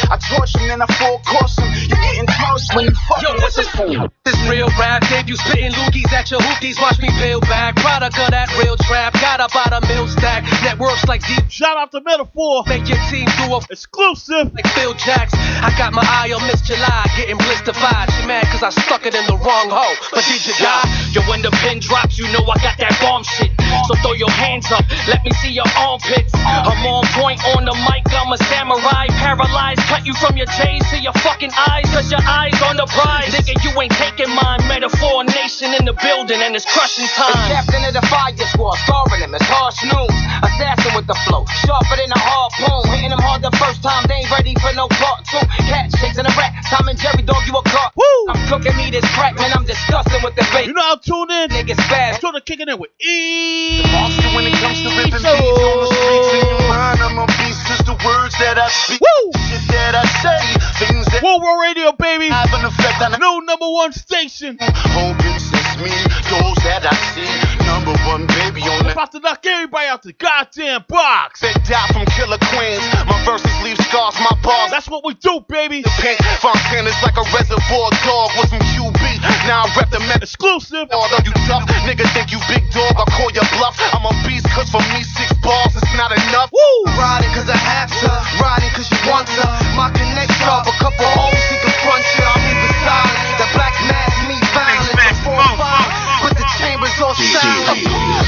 I torch him, then I full course him. You getting tossed when you fuck. Yo, what's this for? This real rap, debut spitting loogies at your hookies. Watch me peel back, product of that real trap. Got about a mil stack, networks like deep. Shout out to Metaphor. Make your team do a exclusive like Phil Jacks. I got my eye on Miss July, getting blistered. She mad cause I stuck it in the wrong hole. But did you die? Yo, when the pin drops, you know I got that bomb shit. So throw your hands up, let me see your armpits. I'm on point on the mic, I'm a samurai. Paralyzed, cut you from your J's to your fucking eyes. Cause your eyes on the prize. Nigga, you ain't taking mine. Metaphor nation in the building and it's crushing time. It's captain of the fire squad, scarring him, it's harsh news. Assassin with the flow, sharper than a harpoon. Hitting them hard the first time, they ain't ready for no part two. Cat chasing a rat, Tom and Jerry, dog, you a caught. Woo! I'm cooking me this crack, man, I'm disgusting with the bait. You know how to tune in? Niggas fast. Tune in, kicking in with E. The monster when it comes to ripping beats on the streets in your mind, I'm a beast, just the words that I speak. Woo! Shit that I say, things that WuWed Radio, baby. have an effect on New #1 station. hoping since me, those that I see, #1 baby on I'm the about to knock everybody out the goddamn box. that die from killer queens. My verses leave scars, my bars. That's what we do, baby. The pink fontaine is like a reservoir dog with some QB. Now I rep the met Exclusive. Although you tough, nigga think you big dog, I call your bluff. I'm a beast, cause for me 6 balls is not enough. Woo! Riding cause I have to, riding cause you want to. My connect sharp, a couple holes he confront you. I'm even silent. The black mask, me violent. The 4-5, but the chambers all silent.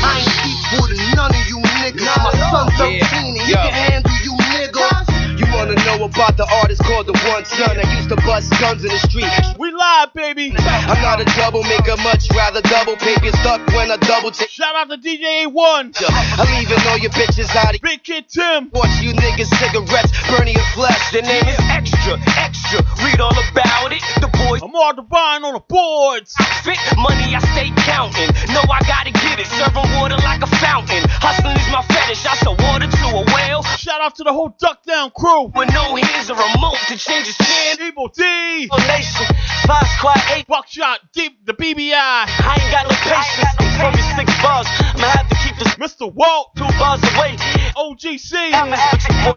I ain't equal to none of you niggas. My son's 13 and he can handle you niggas. You wanna know about the artist called the One Son that used to bust guns in the street? We live, baby. I'm not a double maker, much rather double pay. Get stuck when I double take. Shout out to DJ A1. I'm leaving all your bitches out of Big Kid Tim. watch you niggas cigarettes burning your flesh. The name is Extra, Extra, read all about it. The boys I'm all divine on the boards. fit, money I stay counting. No, I gotta get it, serving water like a fountain. Hustling is my fetish, I sell water to a whale. Shout out to the whole Duck Down crew. With no hands, a remote to change his skin. Evil D. Nation, 5 squad 8. Buckshot Deep, the BBI. I ain't got no patience. From your 6 bars, I'ma have to keep this Mr. Walt. 2 bars away. OGC.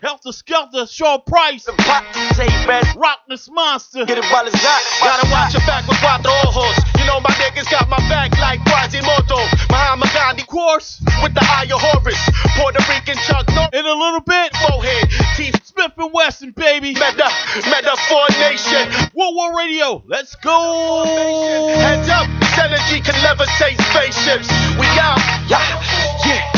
Helter Skelter, Shaw Price. Pop, say best. Rock this monster. Get it while it's hot. Gotta watch your back with cuatro ojos. You know my niggas got my back like Quasimodo. Muhammad Gandhi, Of course, with the eye of Horus. Puerto Rican Chuck Norris, in a little bit, forehead, teeth, Smif-n-Wessun, baby. metaphor nation. WuWed Radio, let's go. Heads up, this energy can levitate spaceships. We out. Yeah.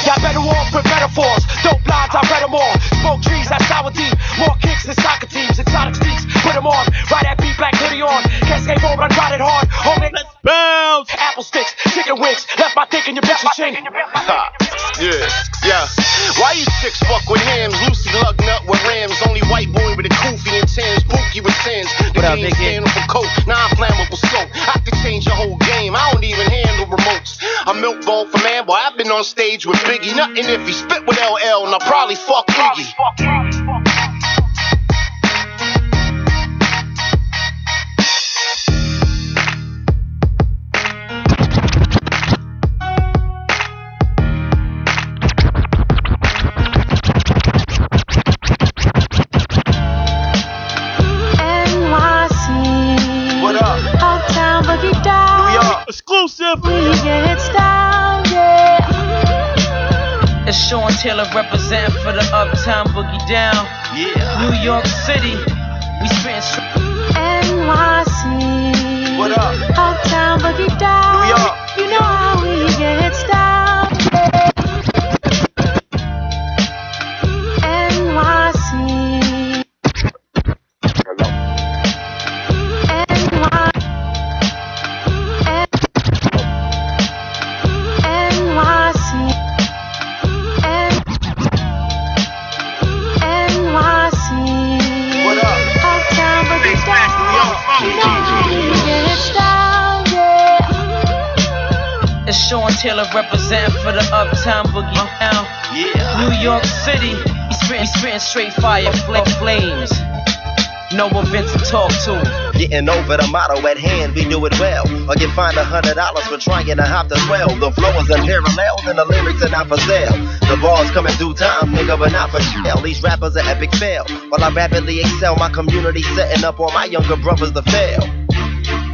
Y'all better off with metaphors. Dope lines, I read them all. Smoke trees, that's sour deep. More kicks than soccer teams. Exotic sneaks, put them on. Ride that beat, black hoodie on. Cascade over and ride it hard. Homie, let's Bounce. apple sticks, chicken wings. Left my dick in your bitch's chin. Yeah. Why you chicks fuck with hams? Lucy lug nut with Rams. Only white boy with a koofy and Tims. Pookie with sins. The What up, game Big Kid? standing for coke. Non-flammable soap. I could change the whole game. I don't even handle remotes. I'm milk bone for man, boy. I've been on stage with Biggie. Nothing if he spit with LL, and I'll probably fuck Iggy. NYC. What up? Uptown boogie Exclusive. We get started. It's Sean Taylor representing for the Uptown Boogie Down. Yeah. New York City. We spitting NYC. What up? Uptown Boogie Down. New York. You know how we get started. NYC. It's Sean Taylor representing for the Uptown Boogie Down. Yeah. New York City. We spitting straight fire, flames. No events to talk to. Getting over the motto at hand, we do it well. Or get fined $100 for trying to hop the swell. The flow is unparalleled and the lyrics are not for sale. The bars coming through time, nigga, but not for jail. These rappers are epic fail. While I rapidly excel, my community setting up all my younger brothers to fail.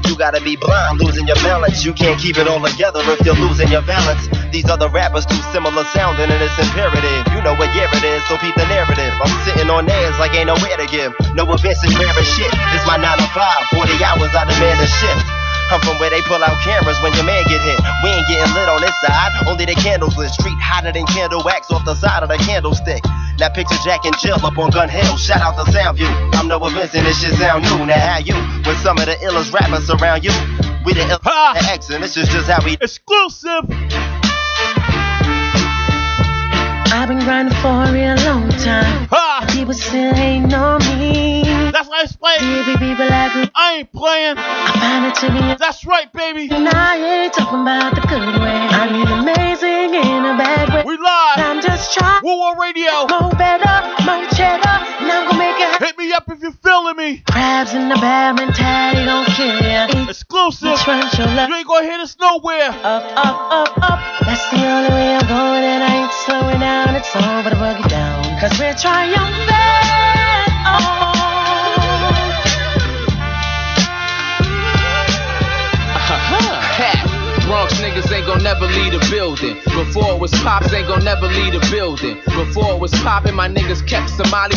You gotta be blind, losing your balance. You can't keep it all together if you're losing your balance. These other rappers too similar sounding and it's imperative. You know what year it is, so peep the narrative. I'm sitting on theirs like ain't nowhere to give. No events is rare as shit. It's my 9 to 5, 40 hours I demand a shift. I'm from where they pull out cameras when your man get hit. We ain't getting lit on this side, only the candles lit. Street hotter than candle wax off the side of the candlestick. Now picture Jack and Jill up on Gun Hill. Shout out to Soundview. I'm no events and this shit sound new. Now how you, when some of the illest rappers surround you, we the X and this is just how we exclusive. I've been grinding for a real long time. People still ain't know me. That's why I explain. People like me. I ain't playing. I find it to be. That's right, baby. And I ain't talking about the good way. I mean amazing in a bad way. We live. I'm just trying. WuWed Radio. More better, more cheddar, and I'm gonna make it. Hit me up if you're feeling me. Crabs in the bad mentality don't kill ya. Exclusive. You ain't gonna hit us nowhere. Up, up, up, up. That's the only way I'm going, and I ain't slowing down. It's over the boogie down. Cause we're triumphant. Oh. Bronx niggas ain't gon' never leave the building. Before it was pops, ain't gon' never leave the building. Before it was poppin', my niggas kept Somali.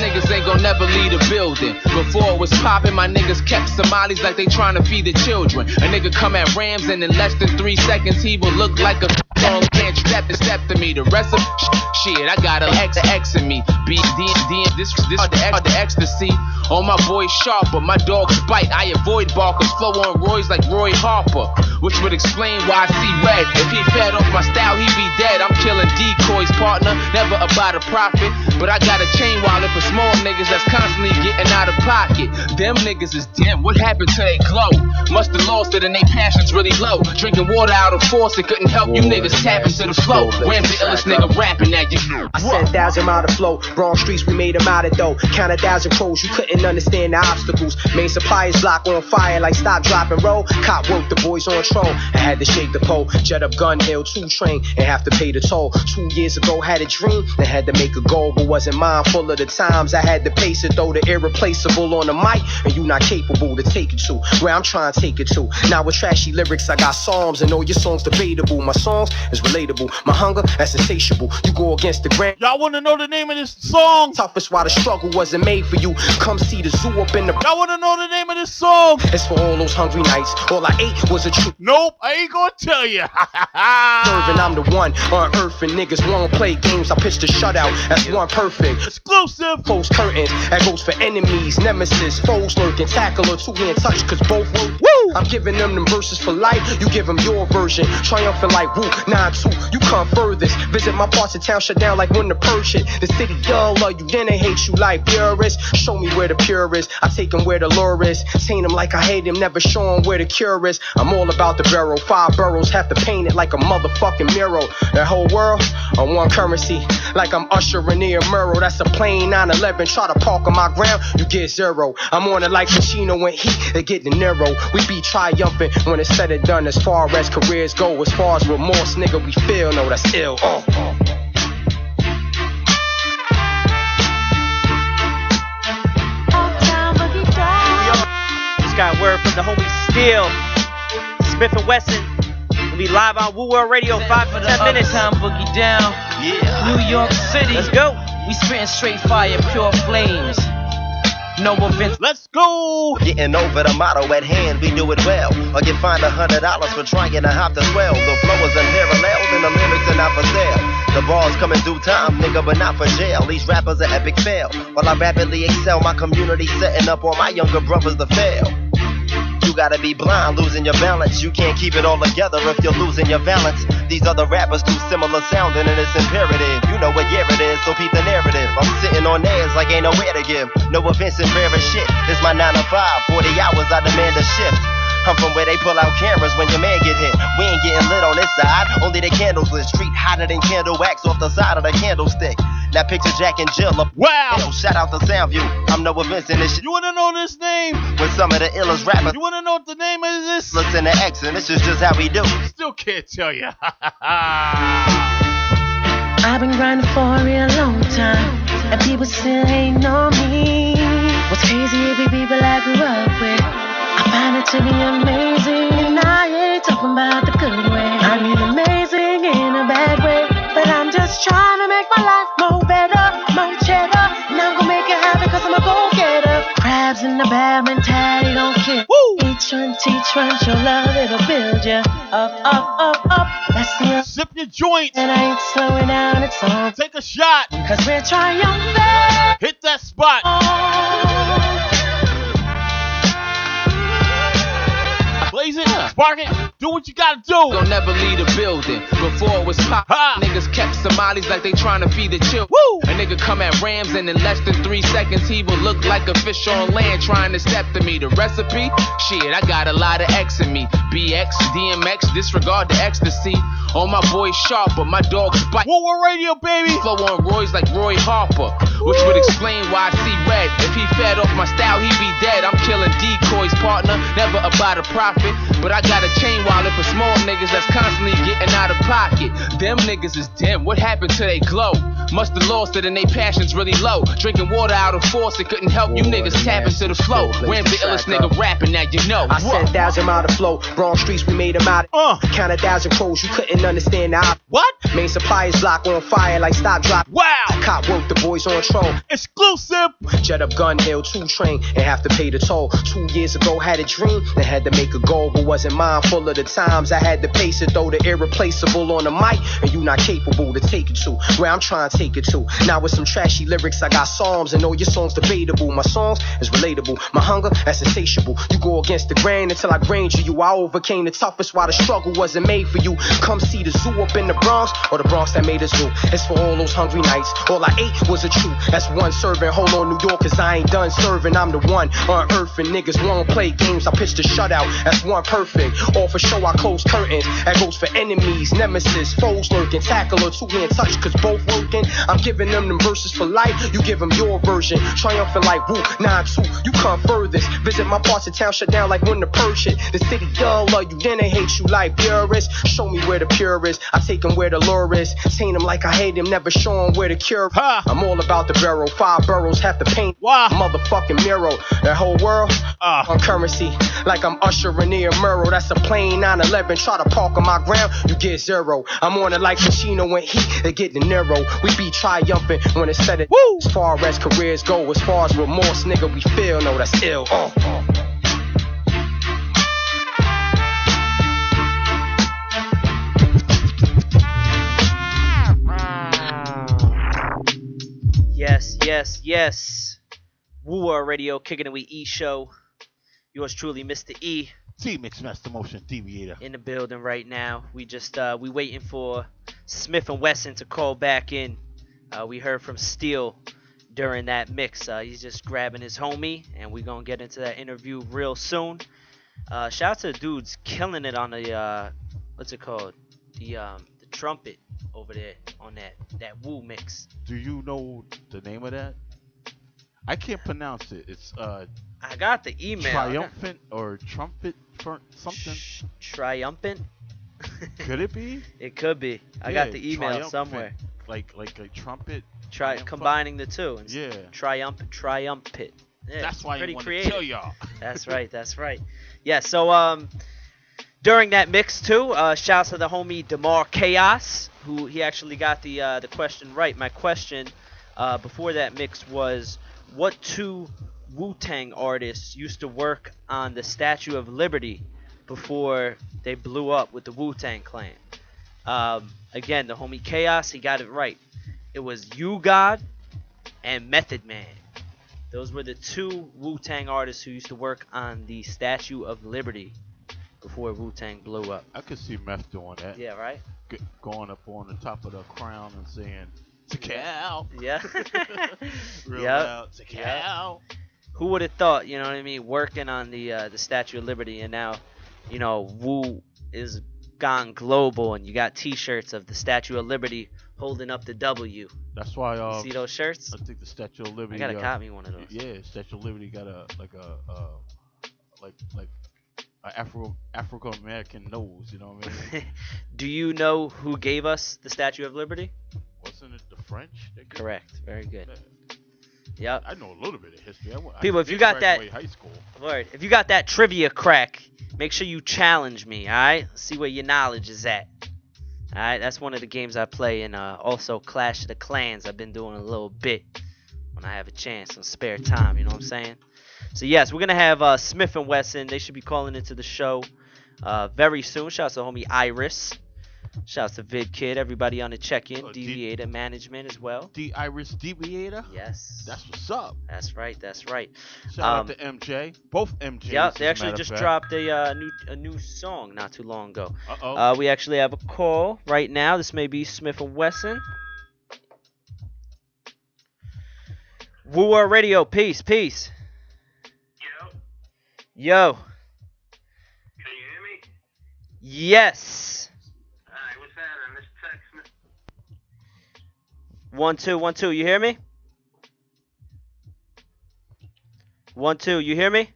Niggas ain't gon' never leave the building. Before it was poppin', my niggas kept Somalis like they tryna feed the children. A nigga come at Rams and in less than 3 seconds he will look like a long can't step to me. The rest of shit, I got a X in me. This the ecstasy. On my boy sharp, but my dogs bite. I avoid barkers, flow on Roy's like Roy Harper, which would explain why I see red. If he fed off my style, he'd be dead. I'm killing decoys, partner, never about a profit. But I got a chain wallet for small niggas that's constantly getting out of pocket. Them niggas is dim. What happened to they glow? Must've lost it and they passion's really low. Drinking water out of faucet couldn't help you niggas tap into the flow. Where's the illest nigga rapping that you know? I said 1,000 mile to flow. Bronx streets, we made them out of dough. Count 1,000 crows, you couldn't understand the obstacles. Main suppliers block on fire like stop, drop, and roll. Cop work, the boys on troll. I had to shake the pole. Jet up Gun Hill, 2 train, and have to pay the toll. 2 years ago, had a dream, then had to make a goal, but wasn't mindful of the times. I had to pace it, though, the irreplaceable on the mic, and you not capable to take it to where I'm trying to take it to. Now with trashy lyrics, I got psalms, and all your songs debatable. My songs is relatable. My hunger, that's insatiable. You go against the grain. Y'all wanna know the name of this song? Toughest why the struggle wasn't made for you. Come see the zoo up in the. Y'all wanna know the name of this song? It's for all those hungry nights. All I ate was a truth. Nope, I ain't gonna tell you. Serving, I'm the one on earth, and niggas won't play games. I pitched a shutout. That's one perfect. Exclusive. Close curtains. That goes for enemies, nemesis, foes lurking. Tackle or 2-hand touch, cause both work. Woo! I'm giving them verses for life. You give them your version. Triumphant like Wu, 9-2. You come furthest. Visit my parts of town, shut down like when the purge hit. The city young love you, then they hate you like purists. Show me where the pure is. I take them where the lure is. Taint them like I hate them, never show them where the cure is. I'm all about the barrel. 5 boroughs have to paint it like a motherfucking mural. That whole world on one currency. Like I'm ushering near a mural. That's a plain 911. Try to park on my ground, you get 0. I'm on it like Pacino when they get the narrow. We be triumphant when it's said and done. As far as careers go, as far as remorse, nigga, we feel. No, that's ill. Just got word from the homie Steel. Smif-n-Wessun. We'll be live on Woo World Radio 5 to 10 minutes. Time boogie down. Yeah. New York City. Let's go. We spitting straight fire, pure flames. No events. Let's go. Getting over the motto at hand, we do it well. Or get fined $100 for trying to hop the swell. The flow is unparalleled and the lyrics are not for sale. The bars come in due time, nigga, but not for jail. These rappers are epic fail. While I rapidly excel, my community setting up all my younger brothers to fail. You gotta be blind, losing your balance. You can't keep it all together if you're losing your balance. These other rappers too similar sounding and it's imperative. You know what year it is, so keep the narrative. I'm sitting on theirs like ain't nowhere to give. No offense and rare as shit. It's my 9 to 5, 40 hours I demand a shift. I'm from where they pull out cameras when your man get hit. We ain't getting lit on this side, only the candles lit. Street hotter than candle wax off the side of the candlestick. Now picture Jack and Jill up. Wow! Yo, shout out to Soundview. I'm no events in this shit. You wanna know this name? With some of the illest rappers. You wanna know what the name of this? Listen to X, and this is just how we do. Still can't tell ya. I've been grinding for a real long time, and people still ain't know me. What's crazy is the people I grew up with. I find it to be amazing, and I ain't talking about the good way. I mean amazing in a bad way, but I'm just trying to make my life more better, more cheddar, and I'm gonna make it happen cause I'm a go-getter. Crabs in the bad mentality don't care. Woo! Each one, teach one, show love, it'll build you up, up, up, up. That's the Sip your joint. And I ain't slowing down, it's on. Take a shot. Cause we're triumphant. Hit that spot. Blaze it, spark it, do what you gotta do. Don't never leave a building. Before it was pop, niggas kept Somalis like they trying to feed the chill. Woo! A nigga come at Rams and in less than 3 seconds he will look like a fish on land trying to step to me. The recipe? Shit, I got a lot of X in me. BX, DMX, disregard the ecstasy. All my boys sharp, but my dogs bite. Woo Woo Radio, baby. Flow on Roy's like Roy Harper, which would explain why I see red. If he fed off my style, he'd be dead. I'm killing decoys, partner, never about a profit. But I got a chain wallet for small niggas that's constantly getting out of pocket. Them niggas is dim, what happened to they glow? Must have lost it and they passion's really low. Drinking water out of force, it couldn't help you niggas tap into the flow. Where's the illest nigga rapping now, you know? I said 1,000 mile to flow, wrong streets we made them out. Count 1,000 crows, you couldn't understand that. What? Main suppliers block on fire like stop drop. Wow! Cop work, the boys on troll. Exclusive! Jet up Gun Hill, 2 train, and have to pay the toll. 2 years ago had a dream, and had to make a goal, but wasn't mindful of the times I had to pace it. Though the irreplaceable on the mic, and you not capable to take it to where I'm trying to take it to. Now with some trashy lyrics, I got psalms, and all your songs debatable. My songs is relatable, my hunger that's insatiable. You go against the grain until I grained you. I overcame the toughest while the struggle wasn't made for you. Come see the zoo up in the Bronx, or the Bronx that made a zoo. It's for all those hungry nights. All I ate was a truth. That's one serving. Hold on, New York, cause I ain't done serving. I'm the one unearthing. Niggas won't play games. I pitched a shutout. That's one perfect. All for show, I close curtains. That goes for enemies, nemesis, foes lurking. Tackle or 2-hand touch, cause both working. I'm giving them verses for life. You give them your version. Triumphant like WuWednesday. You come furthest. Visit my parts of town, shut down like when the purge hit. The city young love you, then they hate you like purists. Show me where the pure is. I take them where the lure is. Taint them like I hate them, never show them where the cure. I'm all about the barrel. 5 boroughs have to paint. Motherfucking mural. That whole world on currency. Like I'm ushering near a mural. That's a plain 911. Try to park on my ground, you get 0. I'm on it like Pacino when they get the narrow. We be triumphant when it's said it. Woo! As far as careers go, as far as remorse, nigga, we feel no, that's ill. Yes, yes, yes. Woo World Radio, Kickin and We Eat show. Yours truly, Mr. E. DMixMasterMotiondevi8tor. In the building right now. We just we waiting for Smif-n-Wessun to call back in. We heard from Steel during that mix. He's just grabbing his homie, and we're gonna get into that interview real soon. Shout out to the dudes killing it on the what's it called? The trumpet over there on that Woo mix. Do you know the name of that? I can't pronounce it. It's I got the email. Triumphant or trumpet for something. Triumphant. Could it be? It could be. I got the email somewhere. Like a trumpet. Combining the two. Yeah. Triumphant. Yeah, that's why pretty I want creative. to kill y'all. That's right. Yeah. So During that mix too, shouts to the homie DeMar Chaos, who he actually got the question right. My question before that mix was, what two Wu-Tang artists used to work on the Statue of Liberty before they blew up with the Wu-Tang Clan? Again, the homie Chaos, he got it right. It was U-God and Method Man. Those were the two Wu-Tang artists who used to work on the Statue of Liberty before Wu-Tang blew up. I could see Meth doing that. Yeah, right? Going up on the top of the crown and saying, "Tikal." Yeah. Real loud, "Tikal." Yep. Who would have thought, you know what I mean, working on the Statue of Liberty, and now, you know, Wu is gone global, and you got T-shirts of the Statue of Liberty holding up the W. That's why. You see those shirts? I think the Statue of Liberty. I gotta copy one of those. Yeah, Statue of Liberty got a African American nose. You know what I mean? Do you know who gave us the Statue of Liberty? Wasn't it the French? Correct. Very good. Yep. I know a little bit of history. People, if you got that, high school. Lord, if you got that trivia crack, make sure you challenge me. All right, see where your knowledge is at. All right, that's one of the games I play, and also Clash of the Clans. I've been doing a little bit when I have a chance, some spare time. You know what I'm saying? So yes, we're gonna have Smif-n-Wessun. They should be calling into the show very soon. Shouts to homie Iris. Shouts to Vid Kid. Everybody on the check-in. Deviator management as well. The Iris Deviator. Yes. That's what's up. That's right. That's right. Shout out to MJ. Both MJs. Yeah, they actually just dropped a new song not too long ago. We actually have a call right now. This may be Smif-n-Wessun. WuWed Radio. Peace. Yo. Can you hear me? Yes. Alright, what's that? I missed text. 1 2 1 2. You hear me? 1 2. You hear me?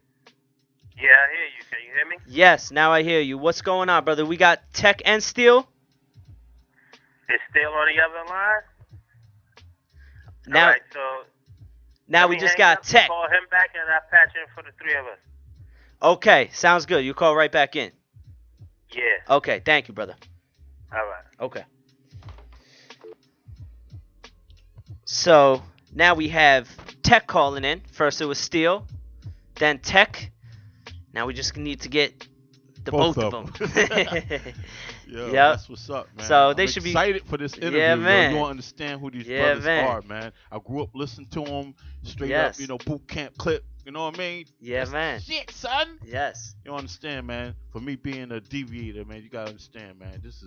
Yeah, I hear you. Can you hear me? Yes. Now I hear you. What's going on, brother? We got Tech and Steel. It's still on the other line. Now. Alright, so. Now we just got Tech. Call him back and I'll patch in for the three of us. Okay, sounds good. You call right back in. Yeah. Okay, thank you, brother. All right. Okay. So now we have Tech calling in. First it was Steel, then Tech. Now we just need to get the both of them. Yo, that's what's up, man. So I'm should be excited for this interview. Yeah, man. You don't understand who these brothers are, man. I grew up listening to them straight up, you know, boot camp clip. You know what I mean? Yeah, that's man. Shit, son. Yes. You don't understand, man. For me being a deviator, man, you gotta understand, man. This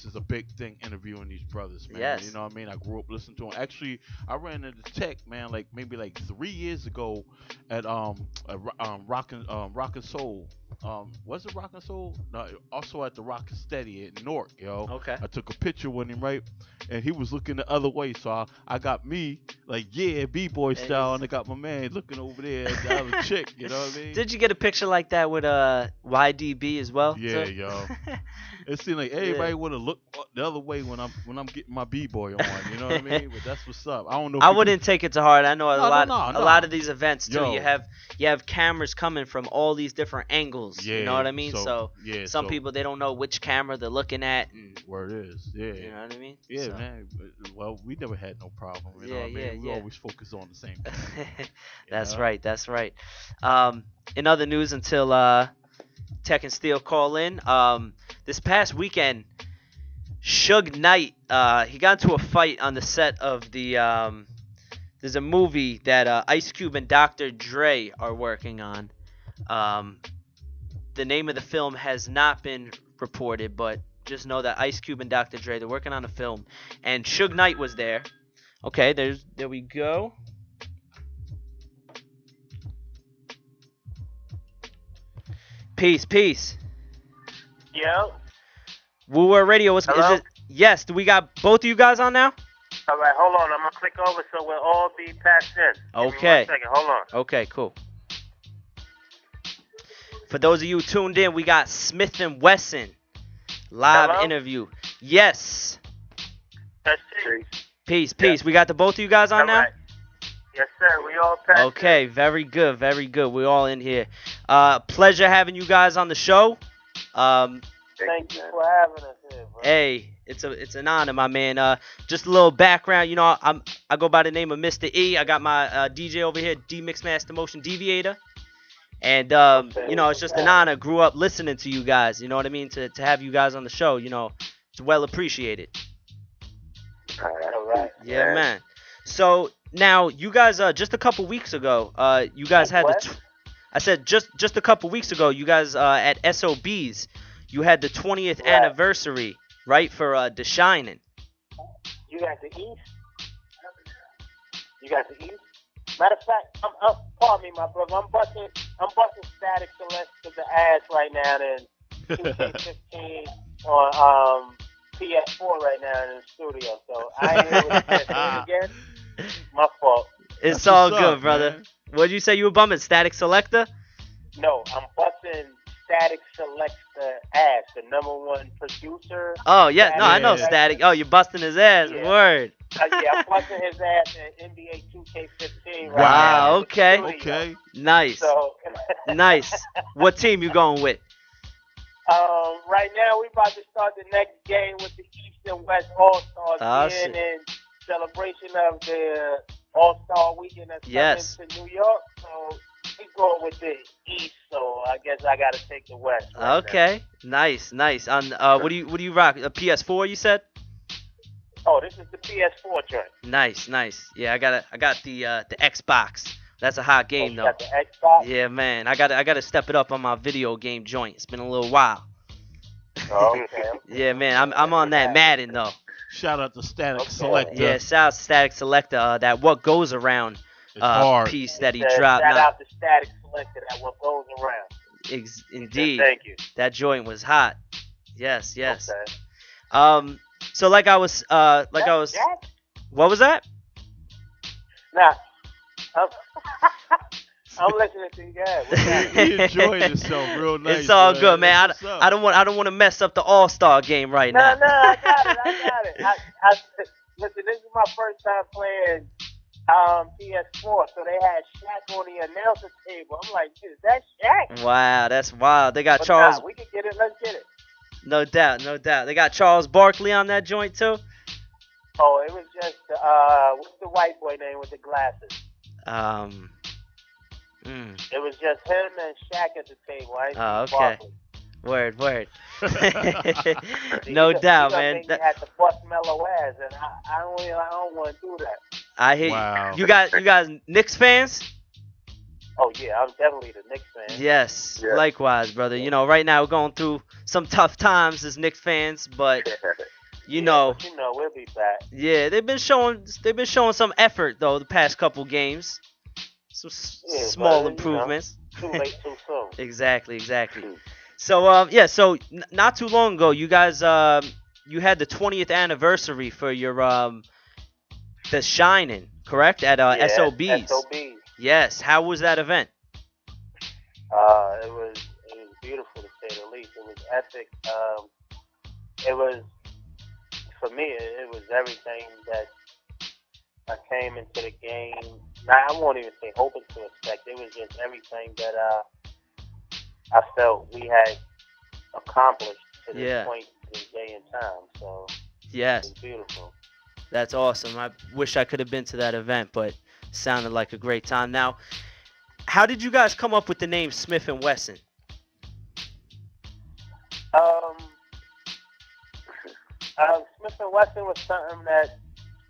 is a big thing interviewing these brothers, man. Yes. You know what I mean? I grew up listening to them. Actually, I ran into Tech, man, maybe 3 years ago at Rockin' Soul. Was it Rockin' Soul? No, also at the Rockin' Steady at Newark, yo. Okay. I took a picture with him, right? And he was looking the other way, so I got me B-boy style, and I got my man looking over there at the other chick. You know what I mean? Did you get a picture like that with YDB as well? Yeah, yo. It seemed like everybody would have looked the other way when I'm getting my B-boy on. You know what I mean? But that's what's up. I don't know. I wouldn't take it to heart. I know a lot of these events too. Yo. You have cameras coming from all these different angles. Yeah, you know what I mean? so some people, they don't know which camera they're looking at. And, word is, yeah. You know what I mean? Yeah, man. Well, we never had no problem. You know what I mean? We always focus on the same thing. That's right. That's right. In other news, until Tech and Steel call in, this past weekend, Suge Knight, he got into a fight on the set of the there's a movie that Ice Cube and Dr. Dre are working on. The name of the film has not been reported, but just know that Ice Cube and Dr. Dre, they're working on a film, and Suge Knight was there. Okay, there we go. Peace. Yo. WuWed Radio, is it? Yes, do we got both of you guys on now? All right, hold on. I'm going to click over so we'll all be patched in. Okay. Give me 1 second. Hold on. Okay, cool. For those of you tuned in, we got Smif-n-Wessun live interview. Yes. Peace. We got the both of you guys on now? Right. Yes, sir. We all patched Okay, very good. We're all in here. Pleasure having you guys on the show. Thank you for having us here, bro. Hey, it's an honor, my man. Just a little background, you know, I go by the name of Mr. E. I got my DJ over here, DMixMasterMotiondevi8tor. And you know, it's just an honor. Grew up listening to you guys. You know what I mean? To have you guys on the show, you know, it's well appreciated. All right. Yeah, man. So now you guys, just a couple weeks ago, you guys had I said just a couple weeks ago, you guys at SOBs, you had the 20th anniversary, right, for The Shining. You got the East. You got the East. Matter of fact, pardon me, my brother. I'm busting Static Select to the ass right now. Then 2K15 on PS4 right now in the studio. So I ain't able to get it again. My fault. It's all good, brother. Man. What'd you say you were bumming? Static Selector? No, I'm busting Static Selector ass, the #1 producer. Oh yeah, no, I know Static. Oh, you're busting his ass. Yeah. Word. Yeah, I'm busting his ass in NBA 2K15 right now. Wow. Okay. Okay. Nice. So, nice. What team you going with? Right now we about to start the next game with the East and West All-Stars again in celebration of the All-Star Weekend that's coming to New York. So he's going with the East, so I guess I gotta take the West. Okay. Nice. On what do you rock? A PS4 you said? Oh, this is the PS4 joint. Nice. Yeah, I got the Xbox. That's a hot game though. You got the Xbox? Yeah, man. I gotta step it up on my video game joint. It's been a little while. Oh, okay. Yeah, man. I'm on that Madden though. Shout out to Static Selector. Yeah, shout out to Static Selector. That What Goes Around piece that he dropped. Shout out to Static Selector. That What Goes Around. Indeed. Yeah, thank you. That joint was hot. Yes. Okay. So like I was Jack? What was that? Nah. I'm listening to you guys. He enjoyed himself real nice. It's all good, man. I don't want to mess up the All-Star game right now. No, I got it. Listen, this is my first time playing PS4, so they had Shaq on the announcer table. I'm like, is that Shaq? Wow, that's wild. They got Charles. Nah, we can get it. Let's get it. No doubt. They got Charles Barkley on that joint too. Oh, it was just what's the white boy name with the glasses? It was just him and Shaq at the table. Oh, okay. Word. No doubt, man. You had to bust mellow ass, and I don't want to do that. I hear you. You guys Knicks fans? Oh yeah, I'm definitely the Knicks fan. Yes, likewise, brother. You know, right now we're going through some tough times as Knicks fans, but you know, we'll be back. Yeah, they've been showing some effort though the past couple games. Some small improvements. Too late, too soon. Exactly. So so not too long ago, you guys you had the 20th anniversary for your The Shining, correct? At SOBs. SOBs. Yes. How was that event? It was beautiful to say the least. It was epic. It was, for me, it was everything that I came into the game. Now, I won't even say hoping to expect. It was just everything that I felt we had accomplished to this point in this day and time. So yes, it was beautiful. That's awesome. I wish I could have been to that event, but sounded like a great time. Now, how did you guys come up with the name Smif-n-Wessun? Smif-n-Wessun was something that,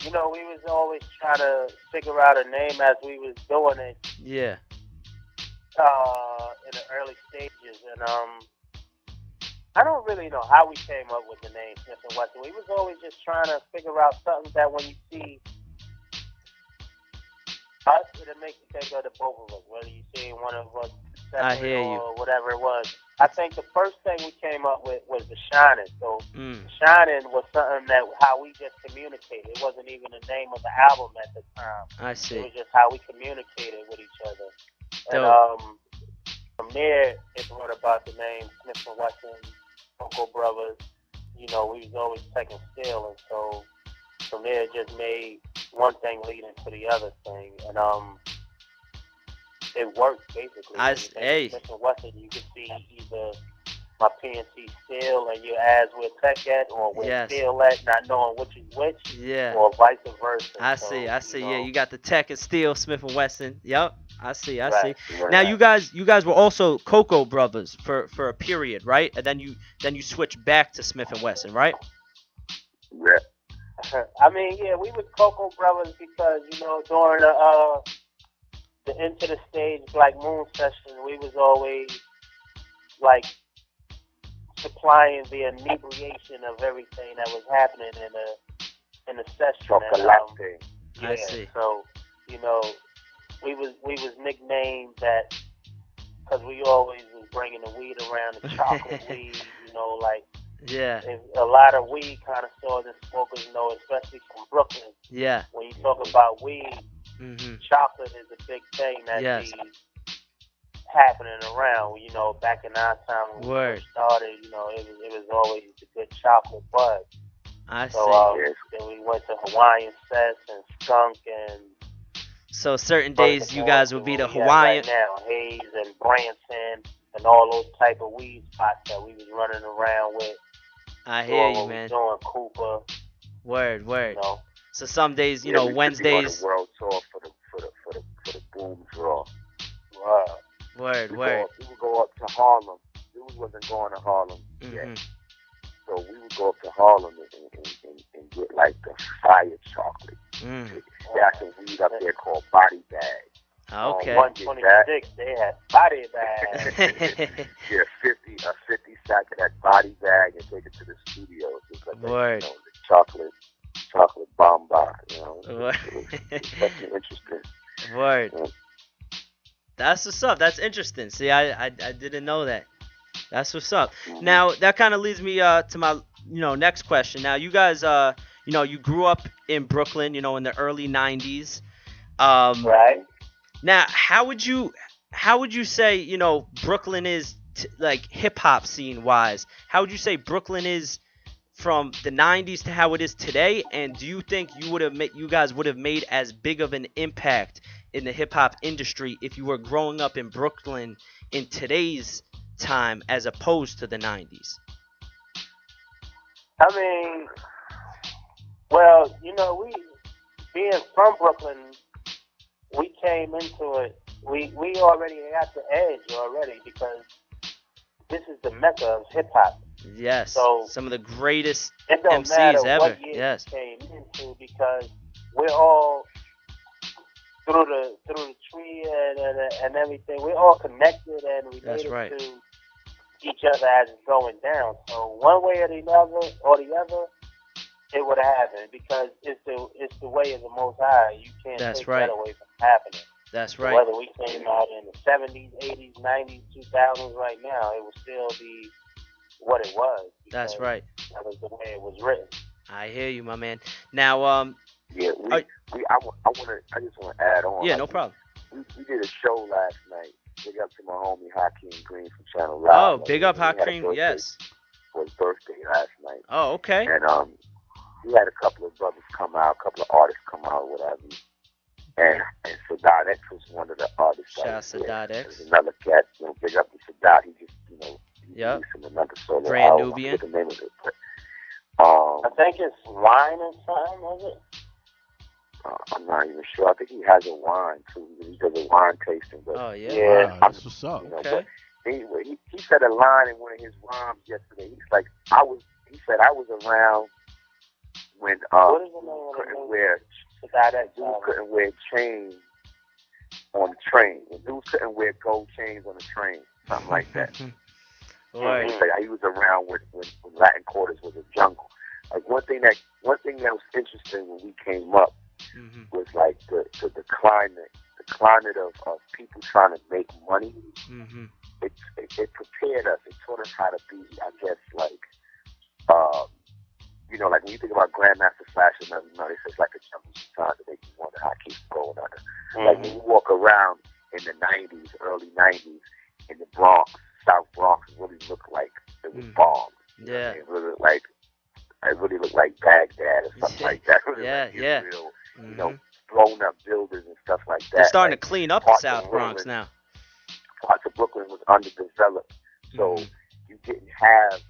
you know, we was always trying to figure out a name as we was doing it. Yeah. In the early stages, and I don't really know how we came up with the name Smif-n-Wessun. We was always just trying to figure out something that when you see us, it'll make you think of the both of us, whether you see one of us separate or whatever it was. I think the first thing we came up with was The Shining. So The Shining was something that how we just communicated. It wasn't even the name of the album at the time. I see. It was just how we communicated with each other. And from there, it brought about the name Smif-n-Wessun, Uncle Brothers. You know, we was always taking still, and so from there, it just made one thing lead into the other thing, and it worked basically. Hey, Smif-n-Wessun, you could see either my PNC Steel and your ass where Tech at, or where Steel at, not knowing which is which, or vice versa. I see. Yeah, you got the Tech and Steel, Smif-n-Wessun. Yep, I see. Right. Now you guys were also Cocoa Brothers for a period, right? And then you switched back to Smif-n-Wessun, right? Yeah. I mean, yeah, we was Cocoa Brothers because during the Into the Stage Black Moon session, we was always like supplying the inebriation of everything that was happening in a session. I see. So we was nicknamed that because we always was bringing the weed around, the chocolate weed. And a lot of weed connoisseurs and smokers know, especially from Brooklyn. Yeah. When you talk about weed, chocolate is a big thing that be happening around. Back in our time when we first started, it was always the good chocolate bud. I see. So then we went to Hawaiian Sets and Skunk and. So certain days you guys would be the Hawaiian. Right now, Hayes and Branson and all those type of weed spots that we was running around with. I hear you, man. Doing Cooper. Word. So some days, Wednesdays. We world tour for the Boom Draw. Word. We would go up to Harlem. We wasn't going to Harlem yet. So we would go up to Harlem and get like the fire chocolate. They had some weed up there called Body Bag. Okay. 126, they had Body Bag. Yeah, a 50 sack of that Body Bag and take it to the studio. Word. The chocolate bomba. It was definitely interesting. Word. That's what's up. That's interesting. See, I didn't know that. That's what's up. Now that kind of leads me to my next question. Now you guys you grew up in Brooklyn, in the early 90s. Right. Now how would you say Brooklyn is like hip hop scene wise? How would you say Brooklyn is from the 90s to how it is today? And do you think you guys would have made as big of an impact in the hip hop industry if you were growing up in Brooklyn in today's time as opposed to the 90s? I mean, well, we being from Brooklyn, we came into it. We already got the edge already because this is the mecca of hip hop. Yes. So some of the greatest it don't MCs matter ever. What year yes. we came into because we're all through the tree and everything. We're all connected and related to each other as it's going down. So one way or the other, it would happen because it's the way of the Most High. You can't take that away from happening. That's right. Whether we came out in the 70s, 80s, 90s, 2000s, right now, it would still be what it was. That's right. That was the way it was written. I hear you, my man. Now, I just want to add on. Yeah, no problem. We did a show last night. Big up to my homie Hakeem Green from Channel Live. Oh, big up Hakeem, yes. For his birthday last night. Oh, okay. And we had a couple of brothers come out, a couple of artists come out, whatever. And Sadat X was one of the artists. Shout out Sadat X. There's another cat, big up to Sadat. He just, yep. releasing another solo Brand album. Nubian. I forget the name of it, but, I think it's wine and something, is it? I'm not even sure. I think he has a wine too. He does a wine tasting. But oh yeah, that's what's up. But anyway, he said a line in one of his rhymes yesterday. He's like, He said I was around when dudes couldn't wear chains on the train. When dudes couldn't wear gold chains on the train, something like that. Right. He said he was around when Latin Quarters was a jungle. Like one thing that was interesting when we came up was like the climate of people trying to make money. It prepared us. It taught us how to be, I guess, like like when you think about Grandmaster Flash and they say it's like a jungle sometimes to make you wonder how it keeps going under. Like when you walk around in the 90s, early 90s, in the Bronx, South Bronx, it really looked like it was bombed. Yeah. It really looked like Baghdad or something like that. Real, blown up buildings and stuff like that. They're starting to clean up the South Bronx now. Parts of Brooklyn was underdeveloped. So, you didn't have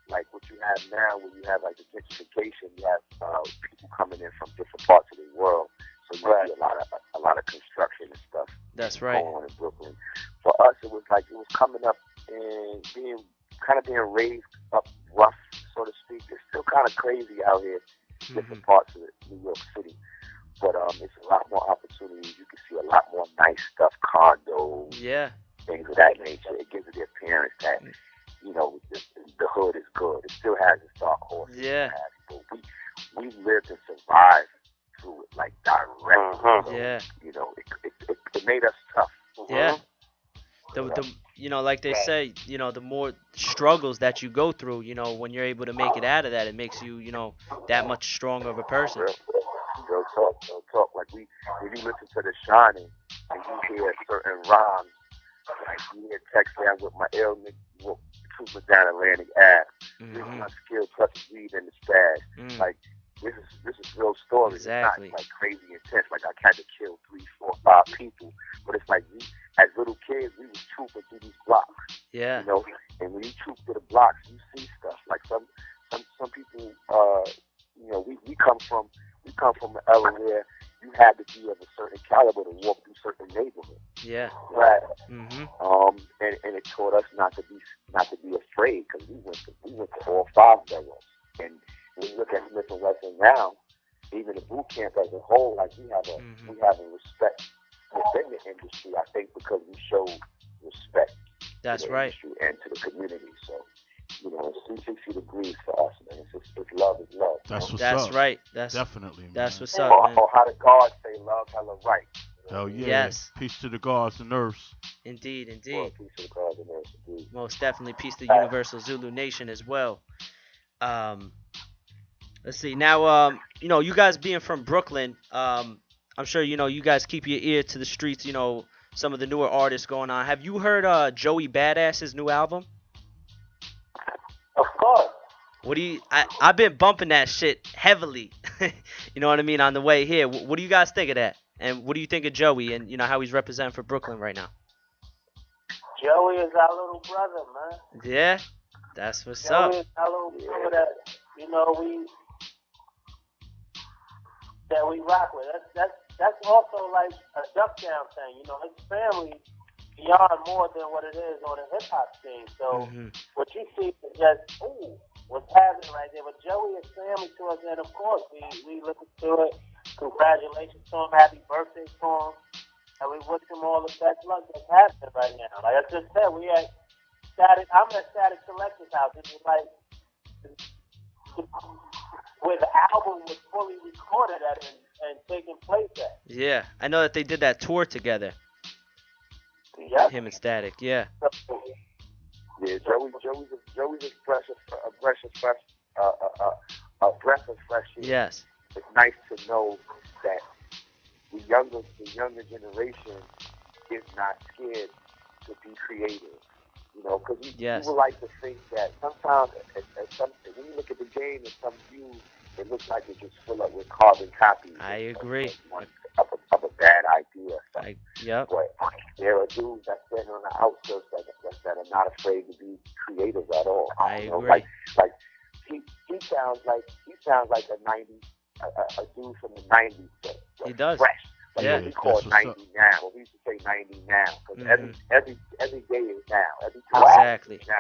like what you have now, when you have like the gentrification. You have people coming in from different parts of the world, so you see a lot of construction and stuff. That's right. Going on in Brooklyn. For us, it was coming up and being raised up rough, so to speak. It's still kind of crazy out here, different parts of New York City. But it's a lot more opportunities. You can see a lot more nice stuff, condos, things of that nature. It gives it the appearance that, you know, the hood is good. It still has its dark horses. Yeah. But we lived and survived through it, like, directly. So, you know, it made us tough. Yeah. The you know, like they say, you know, the more struggles that you go through, you know, when you're able to make it out of that, it makes you, you know, that much stronger of a person. Real talk. Like when you listen to The Shining and you hear certain rhymes, like you hear text down with my ailment, trooping down Atlantic Ave. This is my skill, plus weed in the stash. Like this is real story. Exactly. It's not like crazy intense. Like I had to kill 3, 4, 5 people, but it's like we, as little kids, we was trooping through these blocks. Yeah. You know, and when you troop through the blocks, you see stuff. Like some people, you know, we come from an era where you had to be of a certain caliber to walk through certain neighborhoods. Yeah. Right. And it taught us not to be afraid, because we went to all 5 boroughs. And when you look at Smif-n-Wessun now, even the boot camp as a whole, like we have a respect within the industry. I think because we showed respect. That's to the right. industry and to the community. So, you know, it's 360 degrees for us, man. It's love is love. That's right. That's definitely, man. That's what's up, man. Or how the guards say, love hella right. Hell yeah. Yes. Peace to the guards and nurse. Indeed. Well, peace to the guards and nurse, indeed. Most definitely. Peace to Universal Zulu Nation as well. Let's see. Now, you know, you guys being from Brooklyn, I'm sure, you know, you guys keep your ear to the streets, you know, some of the newer artists going on. Have you heard Joey Badass's new album? Of course. What do you? I've been bumping that shit heavily. You know what I mean, on the way here. What do you guys think of that? And what do you think of Joey and, you know, how he's representing for Brooklyn right now? Joey is our little brother, man. Yeah, that's what's up. Joey is our little brother that, you know, we rock with. That's also like a duck down thing. You know, his family beyond more than what it is on the hip hop scene. So what you see is just, ooh, what's happening right there. But Joey is family to us, and of course we listen to it. Congratulations to him, happy birthday to him, and we wish him all the best luck that's happening right now. Like I just said, I'm at Static Selector's house. It's like where the album was fully recorded at and taking place at. Yeah, I know that they did that tour together. Yep. Him and Static, yeah. Yeah, Joey's a breath of fresh air. Yes. It's nice to know that the younger generation is not scared to be creative. You know, because people like to think that sometimes, when you look at the game and some views, it looks like it's just full up with carbon copies. I agree. Of a bad idea. Yep. But there are dudes that stand on the outskirts that are not afraid to be creative at all. I agree. Like he sounds like a 90s, a dude from the 90s. He does. Fresh. Like yeah. we call it 90 now. Well, we used to say 90 now. Because every day is now. Every time exactly. is now.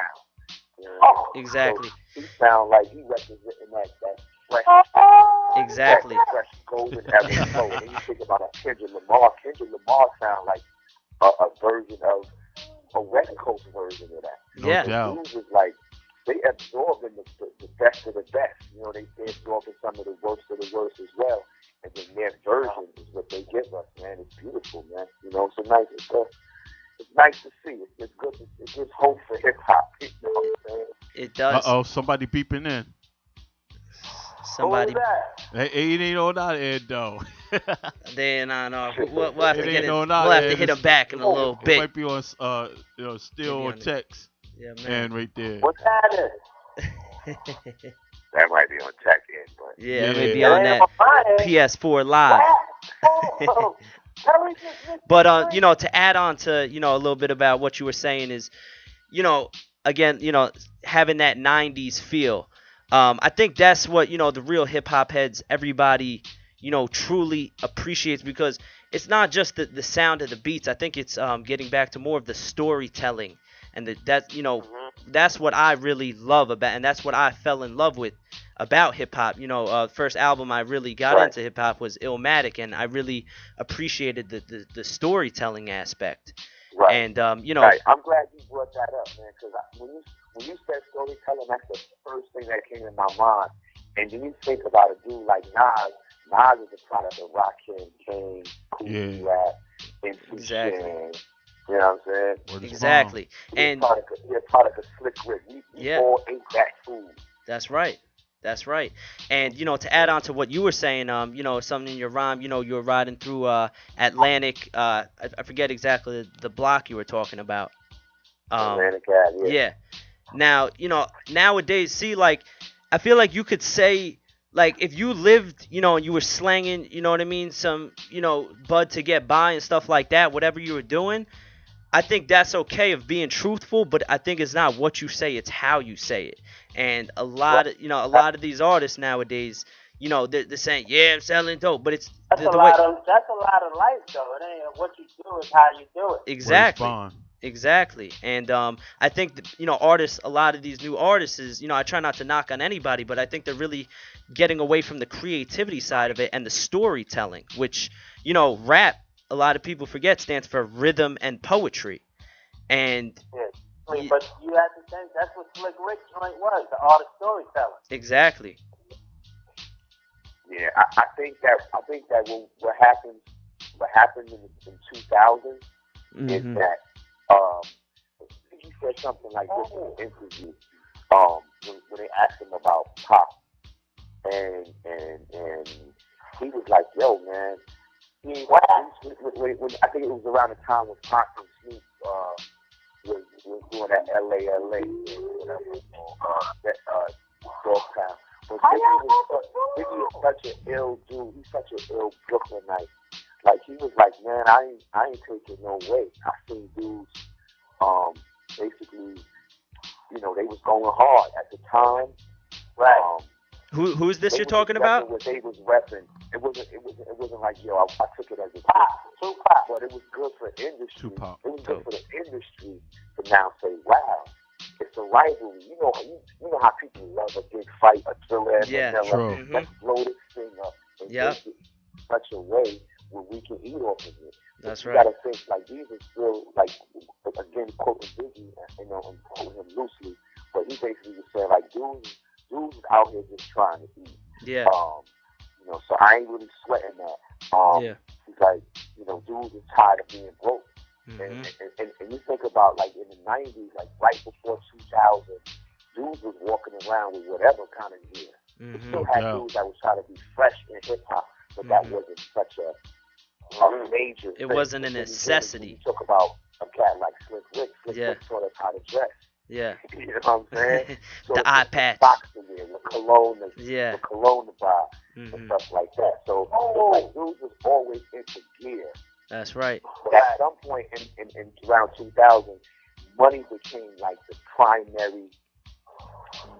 You know? Exactly. So he sounds like he representing that fresh. Exactly. That fresh golden era flow. And then you think about a Kendrick Lamar. Kendrick Lamar sounds like a version of a West Coast version of that. Yeah. No Blues is like they absorb in the best of the best. You know, they absorb in some of the worst of the worst as well. And then their version is what they give us, man. It's beautiful, man. You know, it's nice. It's nice to see. It's good. It gives hope for hip hop. You know what I'm saying? It does. Somebody beeping in. Somebody. Hey, it ain't on our end though. Then no. We'll have to get it. We'll have to hit him back in a little bit. It might be on still on text. Yeah, man. And right there. What's that? That might be on tech end, but yeah, it may be on that PS4 Live. But you know, to add on to, you know, a little bit about what you were saying is, you know, again, you know, having that 90s feel. I think that's what, the real hip hop heads, everybody, truly appreciates, because it's not just the sound of the beats. I think it's getting back to more of the storytelling, and that's what I really love about, and that's what I fell in love with about hip hop. First album I really got into hip hop was Illmatic, and I really appreciated the storytelling aspect. Right. And right. I'm glad you brought that up, man, because when you said storytelling, that's the first thing that came in my mind. And then you think about a dude like Nas. Nas is a product of Rakim, Kane, Cool Rap, and exactly. You know what I'm saying? Exactly. And you're a product of Slick Rick. We all ate that food. That's right. That's right. And, to add on to what you were saying, something in your rhyme, you were riding through Atlantic. I forget exactly the block you were talking about. Atlantic Ave, yeah. Now, nowadays, see, like, I feel like you could say, like, if you lived, and you were slanging, what I mean, some, bud to get by and stuff like that, whatever you were doing, I think that's okay of being truthful, but I think it's not what you say, it's how you say it. And a lot of these artists nowadays, they're saying, yeah, I'm selling dope, but it's that's a lot of life though. It ain't what you do, it's how you do it. Exactly. And I think artists, a lot of these new artists is, I try not to knock on anybody, but I think they're really getting away from the creativity side of it and the storytelling, which, rap, a lot of people forget, stands for rhythm and poetry. And but you have to think that's what Slick Rick joint was, the art of storytelling. Exactly. Yeah, I think that what happened in 2000 is that he said something like this in an interview when they asked him about pop, and he was like, yo, man, when I think it was around the time when Pop and Smif was doing that LA whatever, that Dogtown. But Biggie is such an ill dude. He's such an ill Brooklynite. Like, he was like, man, I ain't taking no way. I seen dudes, basically, they was going hard at the time. Right. Who's this you're talking about? What they was repping. It wasn't like, yo, I took it as a Tupac. But it was good for industry. Tupac. It was good for the industry to now say, wow, it's a rivalry. You know how people love a big fight, a Thriller and Manila. Let's blow this thing up and make it such a way where we can eat off of it. That's you right. gotta think, like, these are still, like, again, quoting Biggie, and quoting him loosely, but he basically was saying, like, dudes out here just trying to eat. Yeah. So I ain't really sweating that. He's like, dudes are tired of being broke. And you think about, like, in the 90s, like, right before 2000, dudes was walking around with whatever kind of gear. You still had dudes that was trying to be fresh in hip-hop, but that wasn't such a major It thing. wasn't a necessity. You talk about a cat like Slick Rick. Slick Rick taught us how to dress. Yeah. You know what I'm saying? So the eye patch. Socks to wear, the cologne to buy, and stuff like that. So, like, dudes was always into gear. That's right. But at some point in around 2000, money became like the primary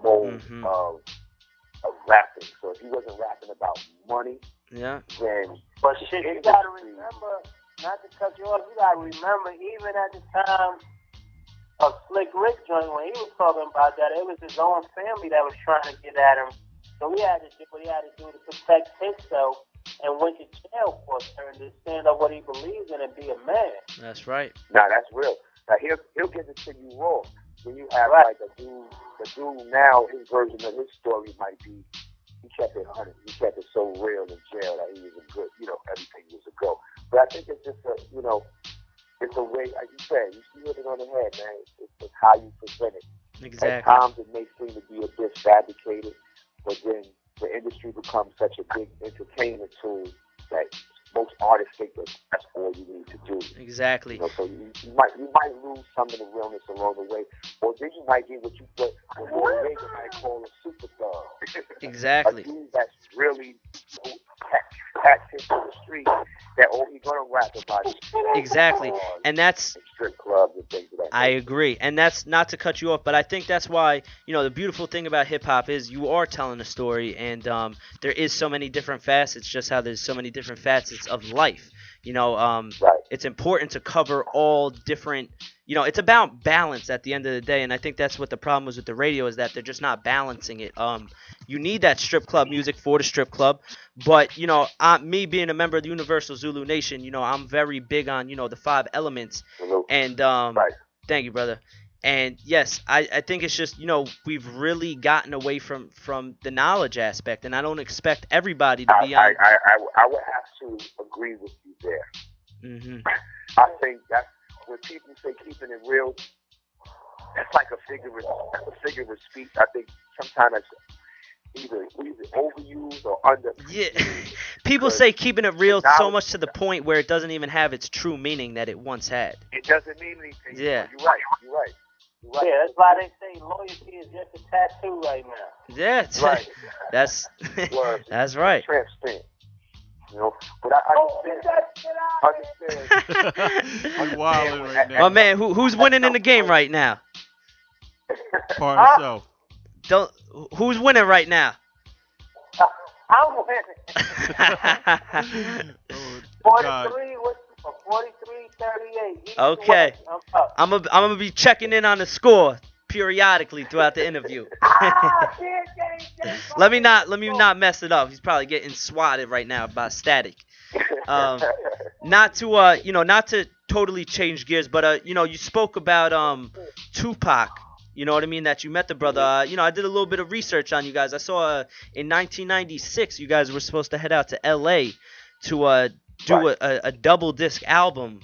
mode of rapping. So if he wasn't rapping about money, then but shit, you gotta remember, not to cut you off, you gotta remember, even at the time of Slick Rick joint, when he was talking about that, it was his own family that was trying to get at him. So he had to do what he had to do to protect himself, and went to jail for a turn to stand up what he believes in and be a man. That's right. Nah, that's real. Now he'll give it to you raw. When you have like the dude now, his version of his story might be, he kept it 100. He kept it so real in jail that he was a good, everything was a go. But I think it's just it's a way, like you said, you hit it on the head, man. It's how you present it. Exactly. At times it may seem to be a bit fabricated, but then the industry becomes such a big entertainment tool that most artists think that that's all you need to do. Exactly. So you might lose some of the realness along the way, or then you might get what Reagan might call a superstar. Exactly. A dude that's really catch him in the street that he's gonna rap about it. Exactly, and that's strip clubs and things of that. I agree, and that's not to cut you off, but I think that's why the beautiful thing about hip hop is you are telling a story, and there is so many different facets, just how there's so many different facets of life. It's important to cover all different. It's about balance at the end of the day, and I think that's what the problem was with the radio is that they're just not balancing it. You need that strip club music for the strip club, but me being a member of the Universal Zulu Nation, I'm very big on the 5 elements, and thank you, brother. And yes, I think it's just we've really gotten away from the knowledge aspect, and I don't expect everybody to be on. I would have to agree with you there. Mm-hmm. I think that's when people say keeping it real. That's like a figure of speech. I think sometimes it's either overused or under. Yeah, people say keeping it real so much to the point where it doesn't even have its true meaning that it once had. It doesn't mean anything. Yeah, you're right. Yeah, that's why they say loyalty is just a tattoo right now. Yeah, right. That's that's right. Tramp stamp. But I understand. You wilding right now. My man, who's winning in the game right now? Par himself. Who's winning right now? I'm winning. 43 with 43-38. Okay. I'm gonna be checking in on the score periodically throughout the interview. Let me not mess it up. He's probably getting swatted right now by static. Not to totally change gears, but you spoke about Tupac. You know what I mean? That you met the brother. I did a little bit of research on you guys. I saw in 1996 you guys were supposed to head out to LA to do a double disc album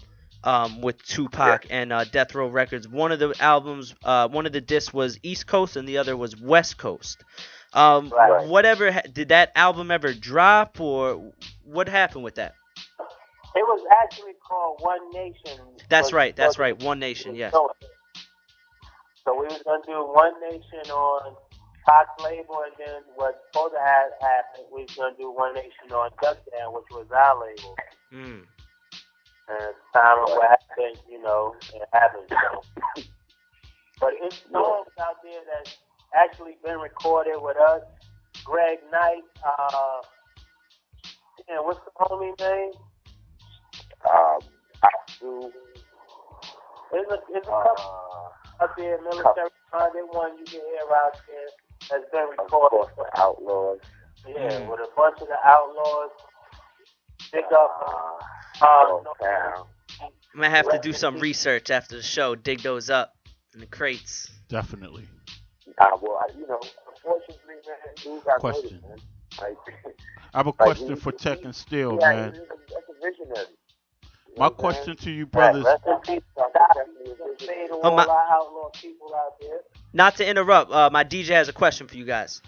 with Tupac and Death Row Records. One of the albums, one of the discs was East Coast and the other was West Coast. Whatever, did that album ever drop, or what happened with that? It was actually called One Nation. That's right. One Nation, yes. So we was gonna do One Nation on Pac's label, and then what's supposed to have happened, we was gonna do One Nation on Duck Down, which was our label. And time of what happened, it happened. So. But it's songs out there that's actually been recorded with us. Greg Knight, what's the homie name? There's a couple up there, military funded one you can hear out there that's been recorded. For Outlaws. Yeah, with a bunch of the Outlaws. Pick up. I'm gonna have to do some research after the show. Dig those up in the crates. Definitely. Unfortunately, man, dude got question. Noticed, man. I have a question for Tech and Steel, man. That's a visionary. My question to you, brothers. Not to interrupt, my DJ has a question for you guys.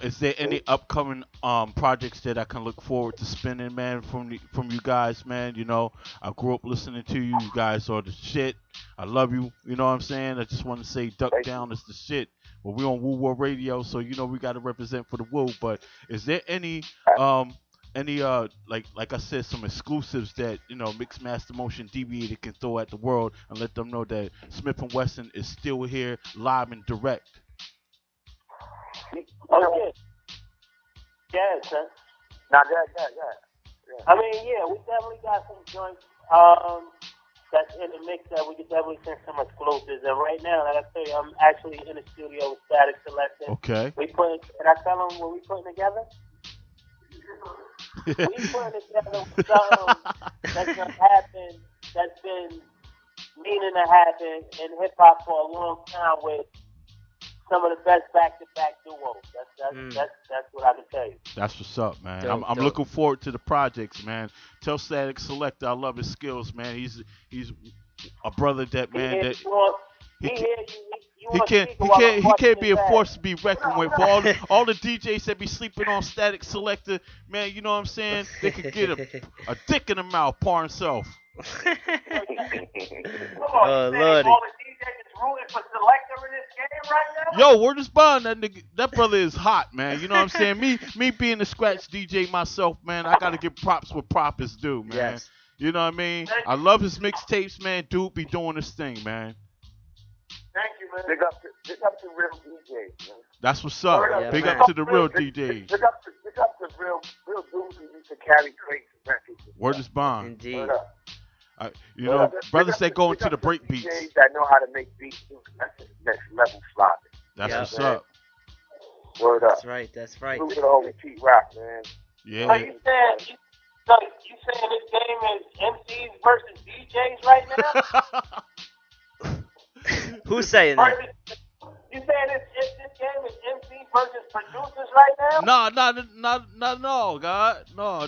Is there any upcoming projects that I can look forward to spinning, man, from you guys, man? I grew up listening to you. You guys are the shit. I love you. You know what I'm saying? I just want to say Duck Down is the shit. But we on Woo World Radio, so we got to represent for the Woo. But is there any like I said, some exclusives that MysterMotiondevi8tor can throw at the world and let them know that Smif-n-Wessun is still here, live and direct? Oh, yeah, son. Yeah. I mean, we definitely got some joints that's in the mix that we could definitely send some exclusives. And right now, like I tell you, I'm actually in the studio with Static Selector. Okay. Can I tell them what we putting together? We putting together something that's gonna happen, that's been meaning to happen in hip hop for a long time with some of the best back-to-back duos. That's what I can tell you. That's what's up, man. Dope. I'm looking forward to the projects, man. Tell Static Selector I love his skills, man. He's a brother that, man, he can't be a force to be reckoned with. For all the DJs that be sleeping on Static Selector, man, you know what I'm saying? They could get a dick in the mouth, par himself. Oh, Lordy. All the DJs is rooting for Selector in this game right now? Yo, word is bond. That nigga, that brother is hot, man. You know what I'm saying? Me being the scratch DJ myself, man, I gotta give props where props is due, man. Yes. You know what I mean? I love his mixtapes, man. Dude be doing his thing, man. Thank you, man. Big up to real DJs, man. That's what's up. Yeah, Big man. up to the real DJs. Big up to real dudes who used to carry crates and records. Word is bond. Indeed. Word up. You know, brothers that go into the break beats. DJs that know how to make beats, that's the next level sloppy. That's Yep. what's up. Word up. That's right. That's right. Salute to the homie Pete Rock, man. Yeah. So you saying this game is MCs versus DJs right now? Who's saying that? You saying this game is MCs versus producers right now? No, God. No.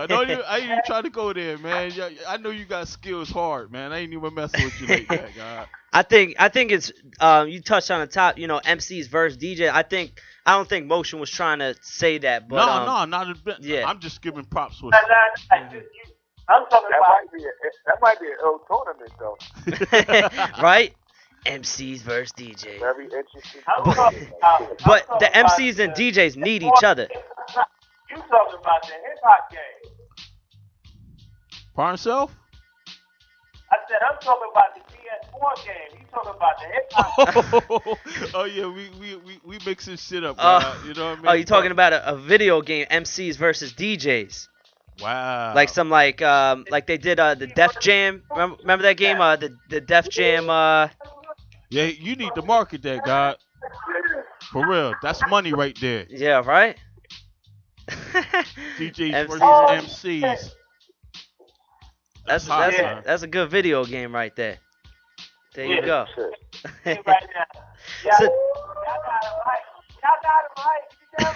Don't even, I ain't even trying to go there, man. I know you got skills hard, man. I ain't even messing with you like that, God. I think it's you touched on the top, MCs versus DJ. I don't think Motion was trying to say that, but No, not a bit. yeah. I'm just giving props with I'm talking about that might be an ill tournament though. right? MCs versus DJs. Very interesting. But the MCs and DJs need each other. You talking about the hip hop game? Pardon self? I said I'm talking about the PS4 game. You talking about the hip hop? Oh yeah, we mixing shit up. You know what I mean? Oh, you talking about a video game, MCs versus DJs? Wow. Like some like they did the Def Jam. Remember that game? The Def Jam. Yeah, you need to market that, God. For real, that's money right there. Yeah, right. DJs versus MCs. That's a good video game right there. There you go. Right now. Y'all got him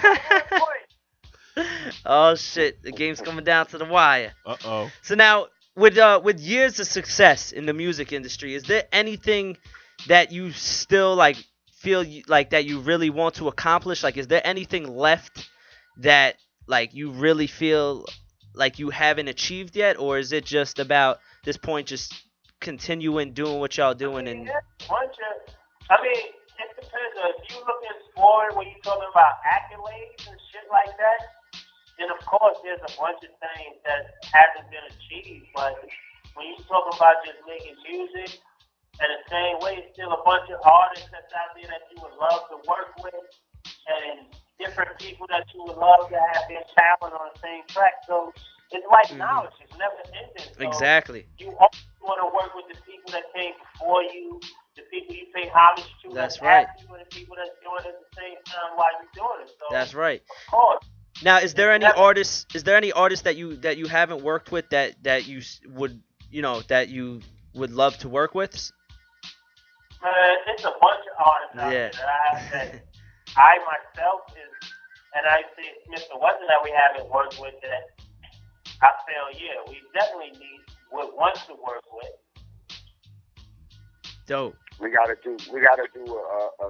right. Oh shit, the game's coming down to the wire. Uh-oh. So now, with years of success in the music industry, is there anything that you still feel like that you really want to accomplish? Like, is there anything left that you really feel like you haven't achieved yet, or is it just about this point just continuing doing what y'all doing? And it depends. If you look at sport when you're talking about accolades and shit like that, then of course there's a bunch of things that hasn't been achieved. But when you talk about just making music, in the same way, it's still a bunch of artists that's out there that you would love to work with, and different people that you would love to have their talent on the same track. So it's like knowledge; it's never ending. So exactly. You always want to work with the people that came before you, the people you pay homage to. That's right. You, and the people that's doing it at the same time while you're doing it. So that's right. Of course. Now, is there any artists that you haven't worked with that you would that you would love to work with? It's a bunch of artists out there that I myself and I see Smif-n-Wessun that we haven't worked with that I feel we definitely would want to work with. Dope. We gotta do a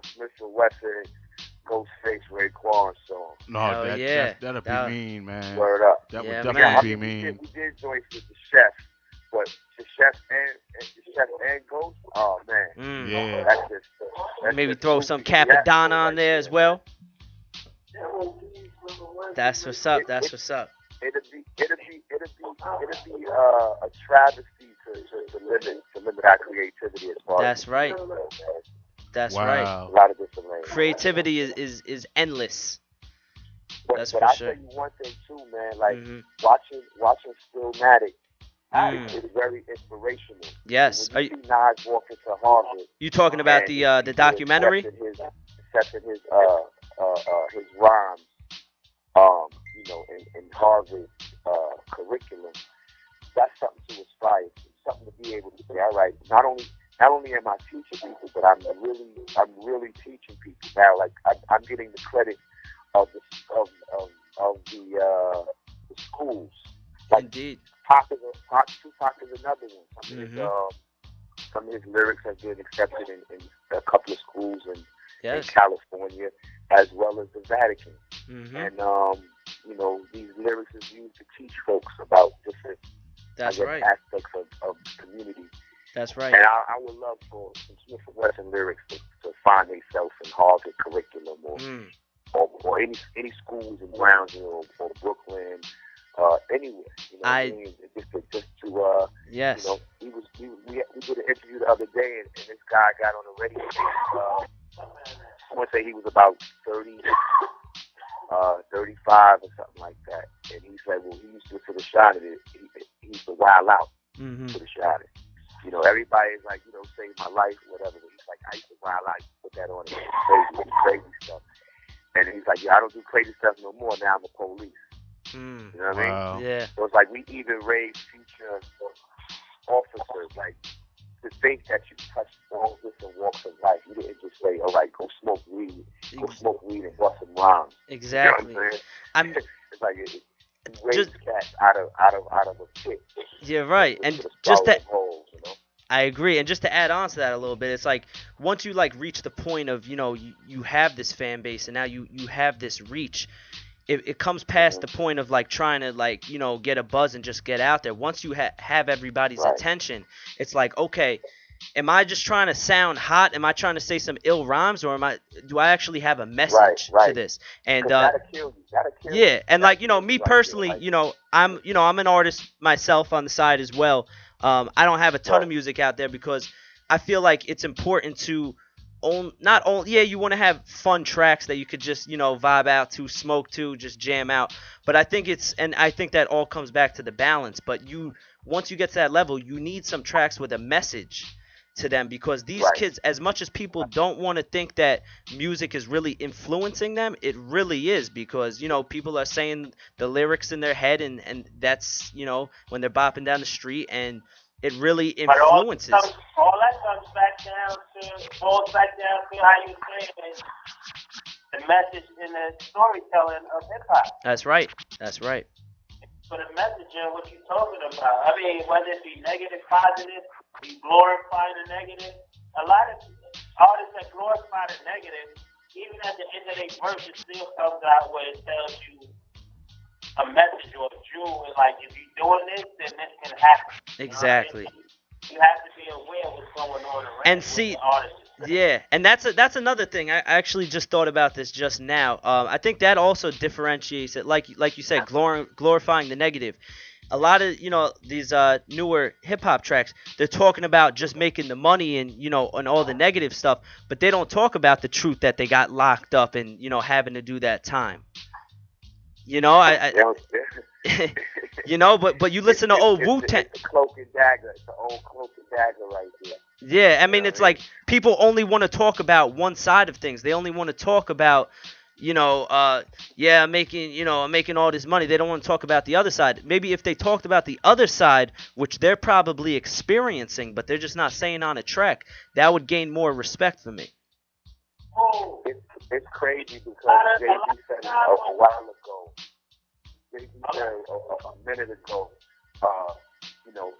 Smif-n-Wessun Ghostface Raekwon song. No, that'd be mean, man. Word up. That would definitely be mean. We did joints with the chef, but the chef and Ghost. Oh man. Yeah. That's maybe throw some Capadonna on there as well. That's what's up. That's what's up. It'll be a travesty to limit our creativity as far. That's right. That's right. A lot of different lanes. Creativity is endless. That's but for I'll sure. tell you one thing too, man. Like watching Stillmatic is very inspirational. Yes. When you see Nas walking to Harvard. You talking about the documentary? Accepting his rhymes, in Harvard curriculum. That's something to aspire to. Something to be able to say, all right, not only am I teaching people, but I'm really teaching people now. Like I'm getting the credit of the schools. Like Indeed. Tupac is another one. Some of his lyrics have been accepted in a couple of schools in California, as well as the Vatican. And these lyrics is used to teach folks about different aspects of the community. That's right. And I would love for some Smif-n-Wessun lyrics to find themselves in Harvard curriculum or any schools in Brownsville or Brooklyn, anywhere. You know what I mean? Just to yes. You know, we did an interview the other day, and this guy got on the radio. I want to say he was about 30, 35 or something like that. And he said, well, he used to for the shot of it. He used to wild out for the shot. You know, everybody's like, you know, save my life or whatever. But he's like, I used to wild out, put that on and crazy stuff. And he's like, yeah, I don't do crazy stuff no more. Now I'm a police. You know what I mean? Yeah. So it's like we even raise future officers, like, to think that you touched all different walks of life. You didn't just say, all right, go smoke weed and bust some rhymes. Exactly. You know what I'm saying? It's like it raised cats out of a pit. You're right. And just that, I agree. And just to add on to that a little bit, it's like once you like reach the point of, you know, you have this fan base and now you have this reach, it comes past the point of like trying to like, you know, get a buzz and just get out there. Once you have everybody's attention, it's like, okay, am I just trying to sound hot? Am I trying to say some ill rhymes, or do I actually have a message to this? And that'll kill you. Yeah, and like, you know, me personally, you know, I'm an artist myself on the side as well. I don't have a ton of music out there because I feel like it's important to you want to have fun tracks that you could just, you know, vibe out to, smoke to, just jam out. But I think that all comes back to the balance. But once you get to that level, you need some tracks with a message to them, because these kids, as much as people don't want to think that music is really influencing them, it really is, because, you know, people are saying the lyrics in their head and that's, you know, when they're bopping down the street, and it really influences. All that comes back down to how you say it, the message and the storytelling of hip hop. That's right. That's right. For the message and what you're talking about. I mean, whether it be negative, positive, we glorify the negative. A lot of artists that glorify the negative, even at the end of their verse, it still comes out where it tells you a message or a jewel, and like, if you're doing this, then this can happen. Exactly. You have to be aware of what's going on around. And see, yeah, and that's another thing. I actually just thought about this just now. I think that also differentiates it, like you said, glorifying the negative. A lot of, you know, these newer hip hop tracks, they're talking about just making the money and, you know, and all the negative stuff, but they don't talk about the truth that they got locked up and, you know, having to do that time. You know, you know, but you listen to old Wu-Tang. It's the cloak and dagger. It's the old cloak and dagger right there. Yeah, I mean, it's like people only want to talk about one side of things. They only want to talk about, you know, I'm making all this money. They don't want to talk about the other side. Maybe if they talked about the other side, which they're probably experiencing, but they're just not saying on a track, that would gain more respect for me. It's crazy because Jay-Z said a while ago. Jay-Z said a minute ago, you know,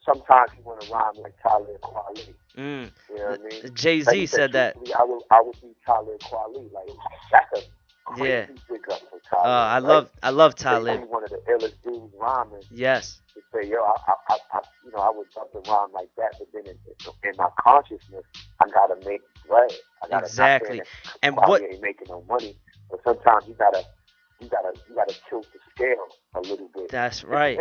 sometimes he want to rhyme like Talib Kweli. You know what I mean? Jay-Z said that. I would be Talib Kweli. Like, that's a crazy big up for Talib. I love Talib. He's one of the illest dudes rhyming. Yes. To say, yo, I would love to rhyme like that, but then in my consciousness, I gotta make bread. Exactly. And what ain't making no money, but sometimes you gotta tilt the scale a little bit. That's right.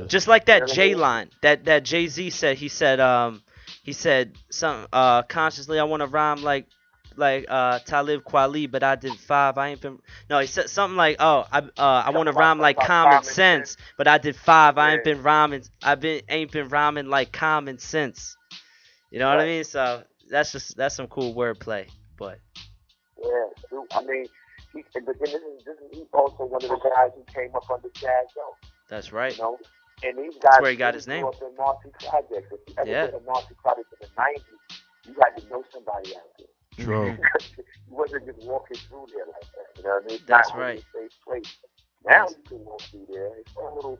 Just like that J line that Jay-Z said. He said some consciously I want to rhyme like Talib Kweli, but I did 5. I ain't been. No, he said something like, I want to rhyme like common sense, but I did 5. I ain't been rhyming. Ain't been rhyming like common sense. You know what I mean? So that's some cool wordplay. But yeah, I mean, but then this is also one of the guys who came up under Jazz Joe. That's right. You know, and these guys. That's where he got his name. The Marcy Projects. If you ever did a Marcy Project in the '90s, you had to know somebody out there. True. You wasn't just walking through there like that. You know what I mean? That's right. A safe place. Now you can walk through there. It's a little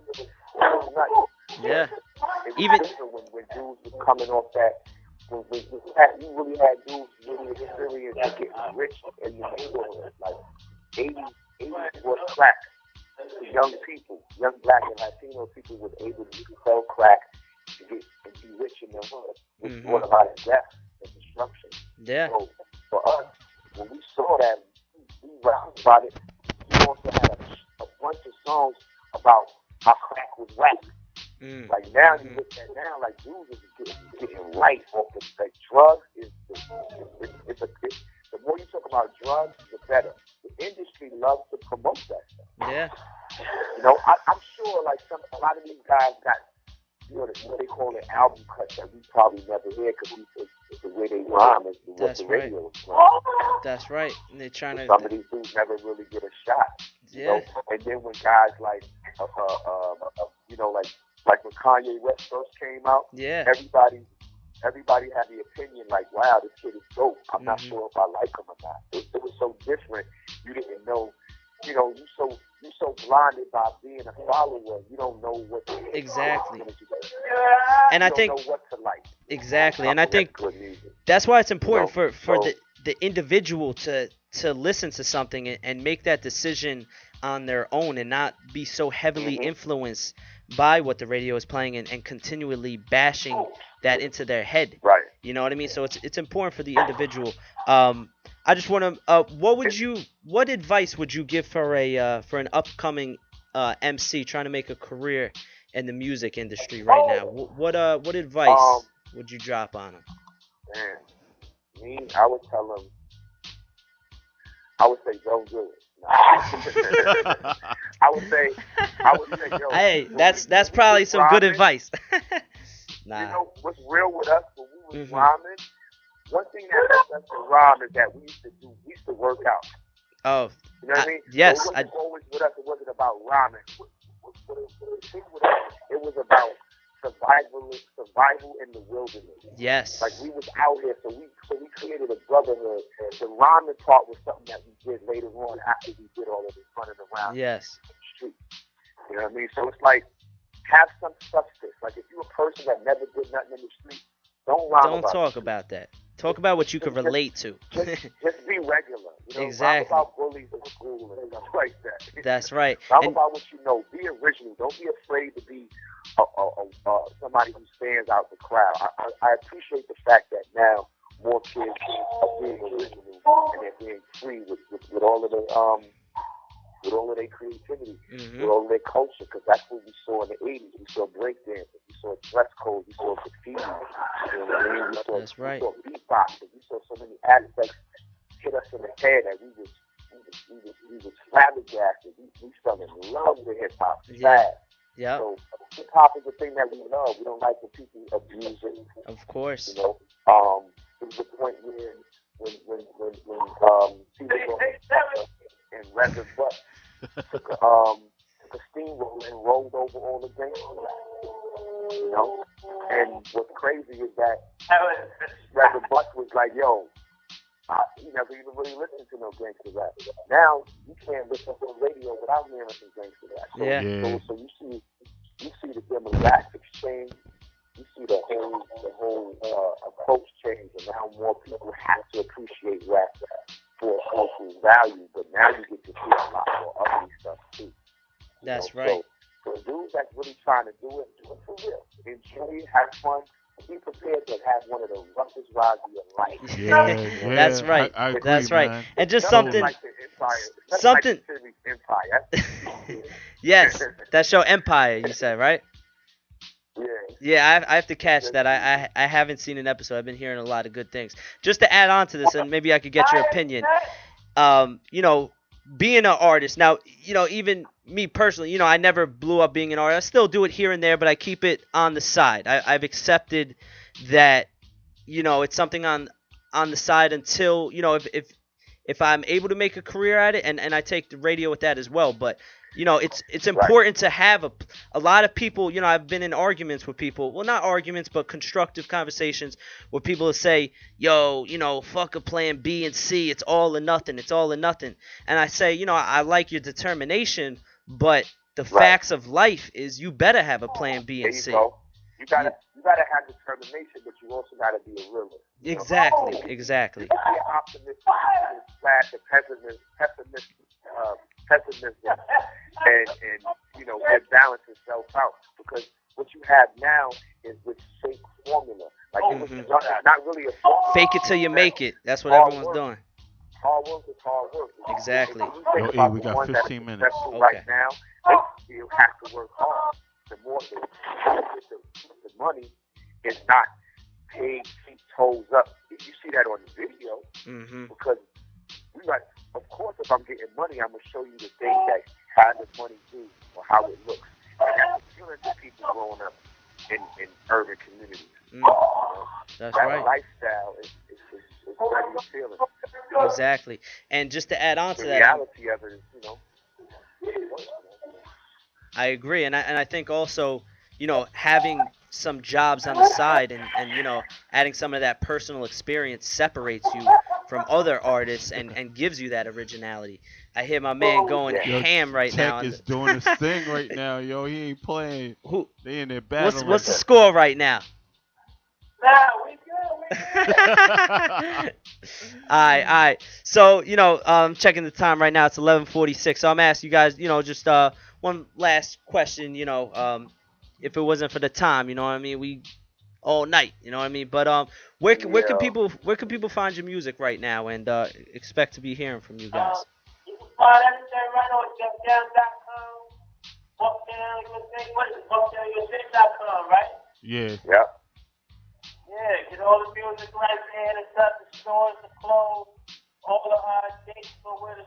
nice. Yeah. It was different when dudes was coming off that. When you really had dudes really experienced getting rich in the neighborhood. Like 80 was crack. Young people, young black and Latino people was able to sell crack to get and be rich in the hood, which brought a lot of death and destruction. Yeah. So for us, when we saw that, we rapped about it. We also had a bunch of songs about how crack was whack. Like now, you look at now, like dudes is getting right off the like drugs is the more you talk about drugs, the better. The industry loves to promote that stuff. Yeah. You know, I'm sure like a lot of these guys got, you know, what they call it album cuts that we probably never hear because the way they rhyme is what the radio is playing. That's right. And they're trying to. Some of these dudes never really get a shot. You know? And then when guys like, you know, like when Kanye West first came out, everybody had the opinion like, wow, this kid is dope. I'm not sure if I like him or not. It was so different. You didn't know. You know, you so blinded by being a follower, you don't know what to exactly. And I think know what to like. Exactly, and I think that's why it's important for the individual to listen to something and make that decision on their own and not be so heavily influenced by what the radio is playing and continually bashing that into their head. Right. You know what I mean? So it's important for the individual. I just want to. What advice would you give for an upcoming MC trying to make a career in the music industry right now? What advice would you drop on him? Man, I would tell him. I would say don't do it. I would say, yo. Hey, that's probably some good advice. Nah. You know what's real with us when we was rhyming? One thing that helped us to rhyme is that we used to work out. Oh. You know what I mean? Yes. So it wasn't always with us. It wasn't about rhyming. It was about survival in the wilderness. Yes. Like we was out here, so we created a brotherhood. The rhyming part was something that we did later on after we did all of this running around in the street. You know what I mean? So it's like, have some substance. Like if you're a person that never did nothing in the street, don't talk about that. Talk about what you can relate to. Just be regular. You know, exactly. Talk about bullies in school and stuff like that. That's right. Talk about what you know. Be original. Don't be afraid to be somebody who stands out the crowd. I appreciate the fact that now more kids are being original and they're being free with all of their creativity, with all of their culture, because that's what we saw in the 80s. We saw breakdancing, we saw dress code, we saw graffiti, you know what I mean? We saw beatboxing, we saw so many aspects hit us in the head that we was flabbergasted. We fell in love with hip-hop fast. Yeah. So hip-hop is the thing that we love. We don't like when people abuse it. Of course. You know, there was a point where when people and Reverend Butt took a steamroller and rolled over all the gangsters. You know? And what's crazy is that Reverend Butt was like, yo, he never even really listened to no gangster rap. Now you can't listen to the radio without hearing some gangster rap. So you see the demographics change. You see the whole approach change, and now more people have to appreciate rap for social value. But now you get to see a lot more ugly stuff too. That's right. So for dudes that's really trying to do it for real. Enjoy it, have fun. Be prepared to have one of the roughest rides of your life. Yeah, that's right. I agree, that's right. Man. And just something. Something. Empire. Yes, that show Empire. You said, right? Yeah, I have to catch that. I haven't seen an episode. I've been hearing a lot of good things. Just to add on to this, and maybe I could get your opinion. You know, being an artist now, you know, even me personally, you know, I never blew up being an artist. I still do it here and there, but I keep it on the side. I've accepted that, you know, it's something on the side until, you know, if I'm able to make a career at it, and I take the radio with that as well. But you know, it's important to have a lot of people. You know, I've been in arguments with people. Well, not arguments, but constructive conversations where people will say, "Yo, you know, fuck a plan B and C. It's all or nothing. It's all or nothing." And I say, you know, I like your determination, but the facts of life is you better have a plan B and C. You gotta have determination, but you also gotta be a realist. Exactly. You can't be an optimist slash a pessimism, and you know, it balance itself out, because what you have now is this fake formula. Like it was not really a formula. Fake it till you make it. That's what Hard everyone's work. doing. Hard work is hard work. Exactly. If you think about we the got ones that are 15 minutes. successful right now, they still have to work hard. The more the money is not paid, feet, toes up. You see that on the video because we got. Of course, if I'm getting money, I'm gonna show you the things that how the money do or how it looks. And that's appealing to people growing up in urban communities. That's that right. lifestyle is very appealing. Exactly. And just to add on to The that, reality of it is, I agree, and I think also, having some jobs on the side and adding some of that personal experience separates you from other artists and gives you that originality. I hear my man going ham right now. Tech is doing his thing right now, yo. He ain't playing. They in there battling. What's the score right now? We good. Alright. So, I'm checking the time right now. It's 11:46. So I'm asking you guys, just one last question, if it wasn't for the time, you know what I mean? We all night, you know what I mean? But where can people find your music right now and expect to be hearing from you guys? You can find everything right on DuckDown.com. DuckDownUSA.com, right? Yeah. Yep. Yeah, get all the music right there. It's up the stores, the clothes, all the dates for where the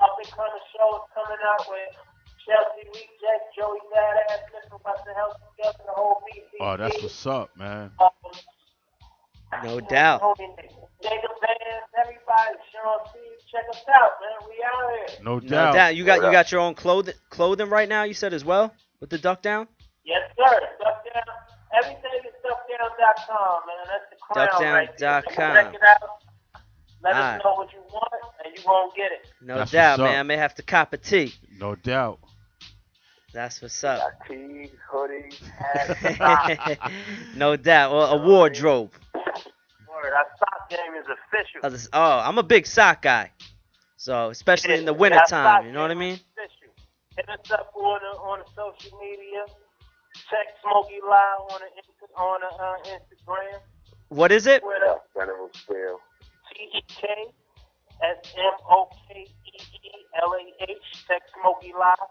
up-and-coming shows coming out with Chelsea Reject, Joey Badass, Smif-n-Wessun, Help Together, the whole BC. Oh, that's what's up, man. No doubt. Jacob Vance, everybody, Sean C, check us out, man. We out here. No doubt. No doubt. You got your own clothing right now, you said as well, with the Duck Down? Yes, sir. Duck Down. Everything is DuckDown.com, man. That's the crown right there. DuckDown.com. Check it out. Let us know what you want, and you won't get it. No That's doubt, what's up. man. I may have to cop a tee. No doubt. That's what's up. Got tees, hoodies, hats, No doubt. Well, a wardrobe. Word, our sock game is official. Oh, I'm a big sock guy. So, especially in the winter time, you know what I mean? Official. Hit us up on the social media. Check Smokey Live on the Instagram. What is it? General Steel. TEK Check Smokey Live.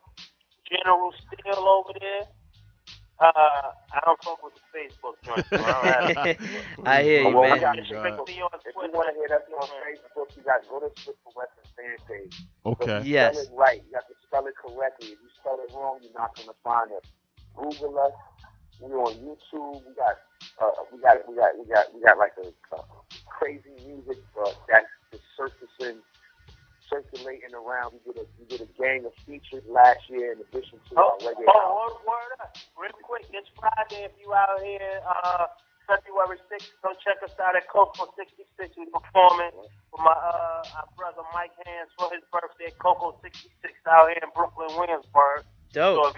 General Steel over there. I don't fuck with the Facebook joint. So I hear you, man. If you want to hit us on Facebook, you got to go to Smif-n-Wessun fan page. Okay. Yes. Spell it right. You have to spell it correctly. If you spell it wrong, you're not going to find us. Google us. We're on YouTube. We got like a crazy music that's just circulating around. We did a gang of features last year in addition to our reggae. Word up. Real quick, this Friday, if you out here, February 6th, go check us out at Coco 66. We're performing for our brother Mike Hands for his birthday at Coco 66 out here in Brooklyn, Williamsburg. Dope.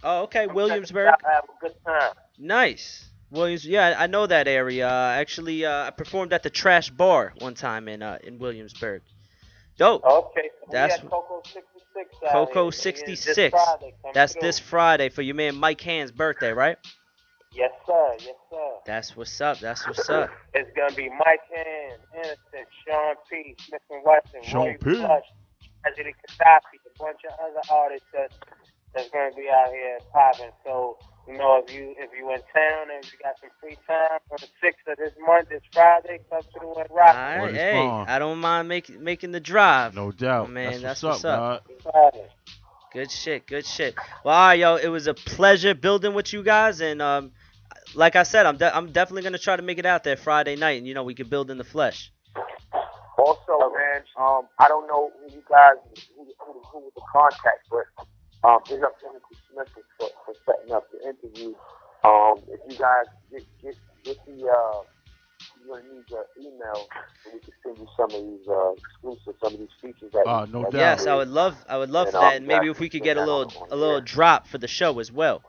Oh, okay, Williamsburg. Have a good time. Nice. Williams, yeah, I know that area. Actually, I performed at the Trash Bar one time in Williamsburg. Dope. Okay, so that's we at Coco 66. Coco 66. That's this Friday for your man Mike Hand's birthday, right? Yes, sir. Yes, sir. That's what's up. That's what's up. It's gonna be Mike Hand, Innocent, Sean P, Smif-n-Wessun, Sean Roy P. Plush, President Gaddafi, a bunch of other artists that's gonna be out here popping. So, if you in town and you got some free time on the 6th of this month, this Friday, come through and rock. All right, hey, I don't mind making the drive. No doubt. Man, that's what's up. God. Good shit. Well, all right, yo, it was a pleasure building with you guys, and like I said, I'm definitely gonna try to make it out there Friday night, and we can build in the flesh. Also, man, I don't know who you guys who was the contact, but big up to Mr. Smith for setting up the interview. If you guys get the you're gonna need your email so we can send you some of these exclusive, some of these features that. No doubt. Yes, I would love that, and maybe if we could get a little drop for the show as well.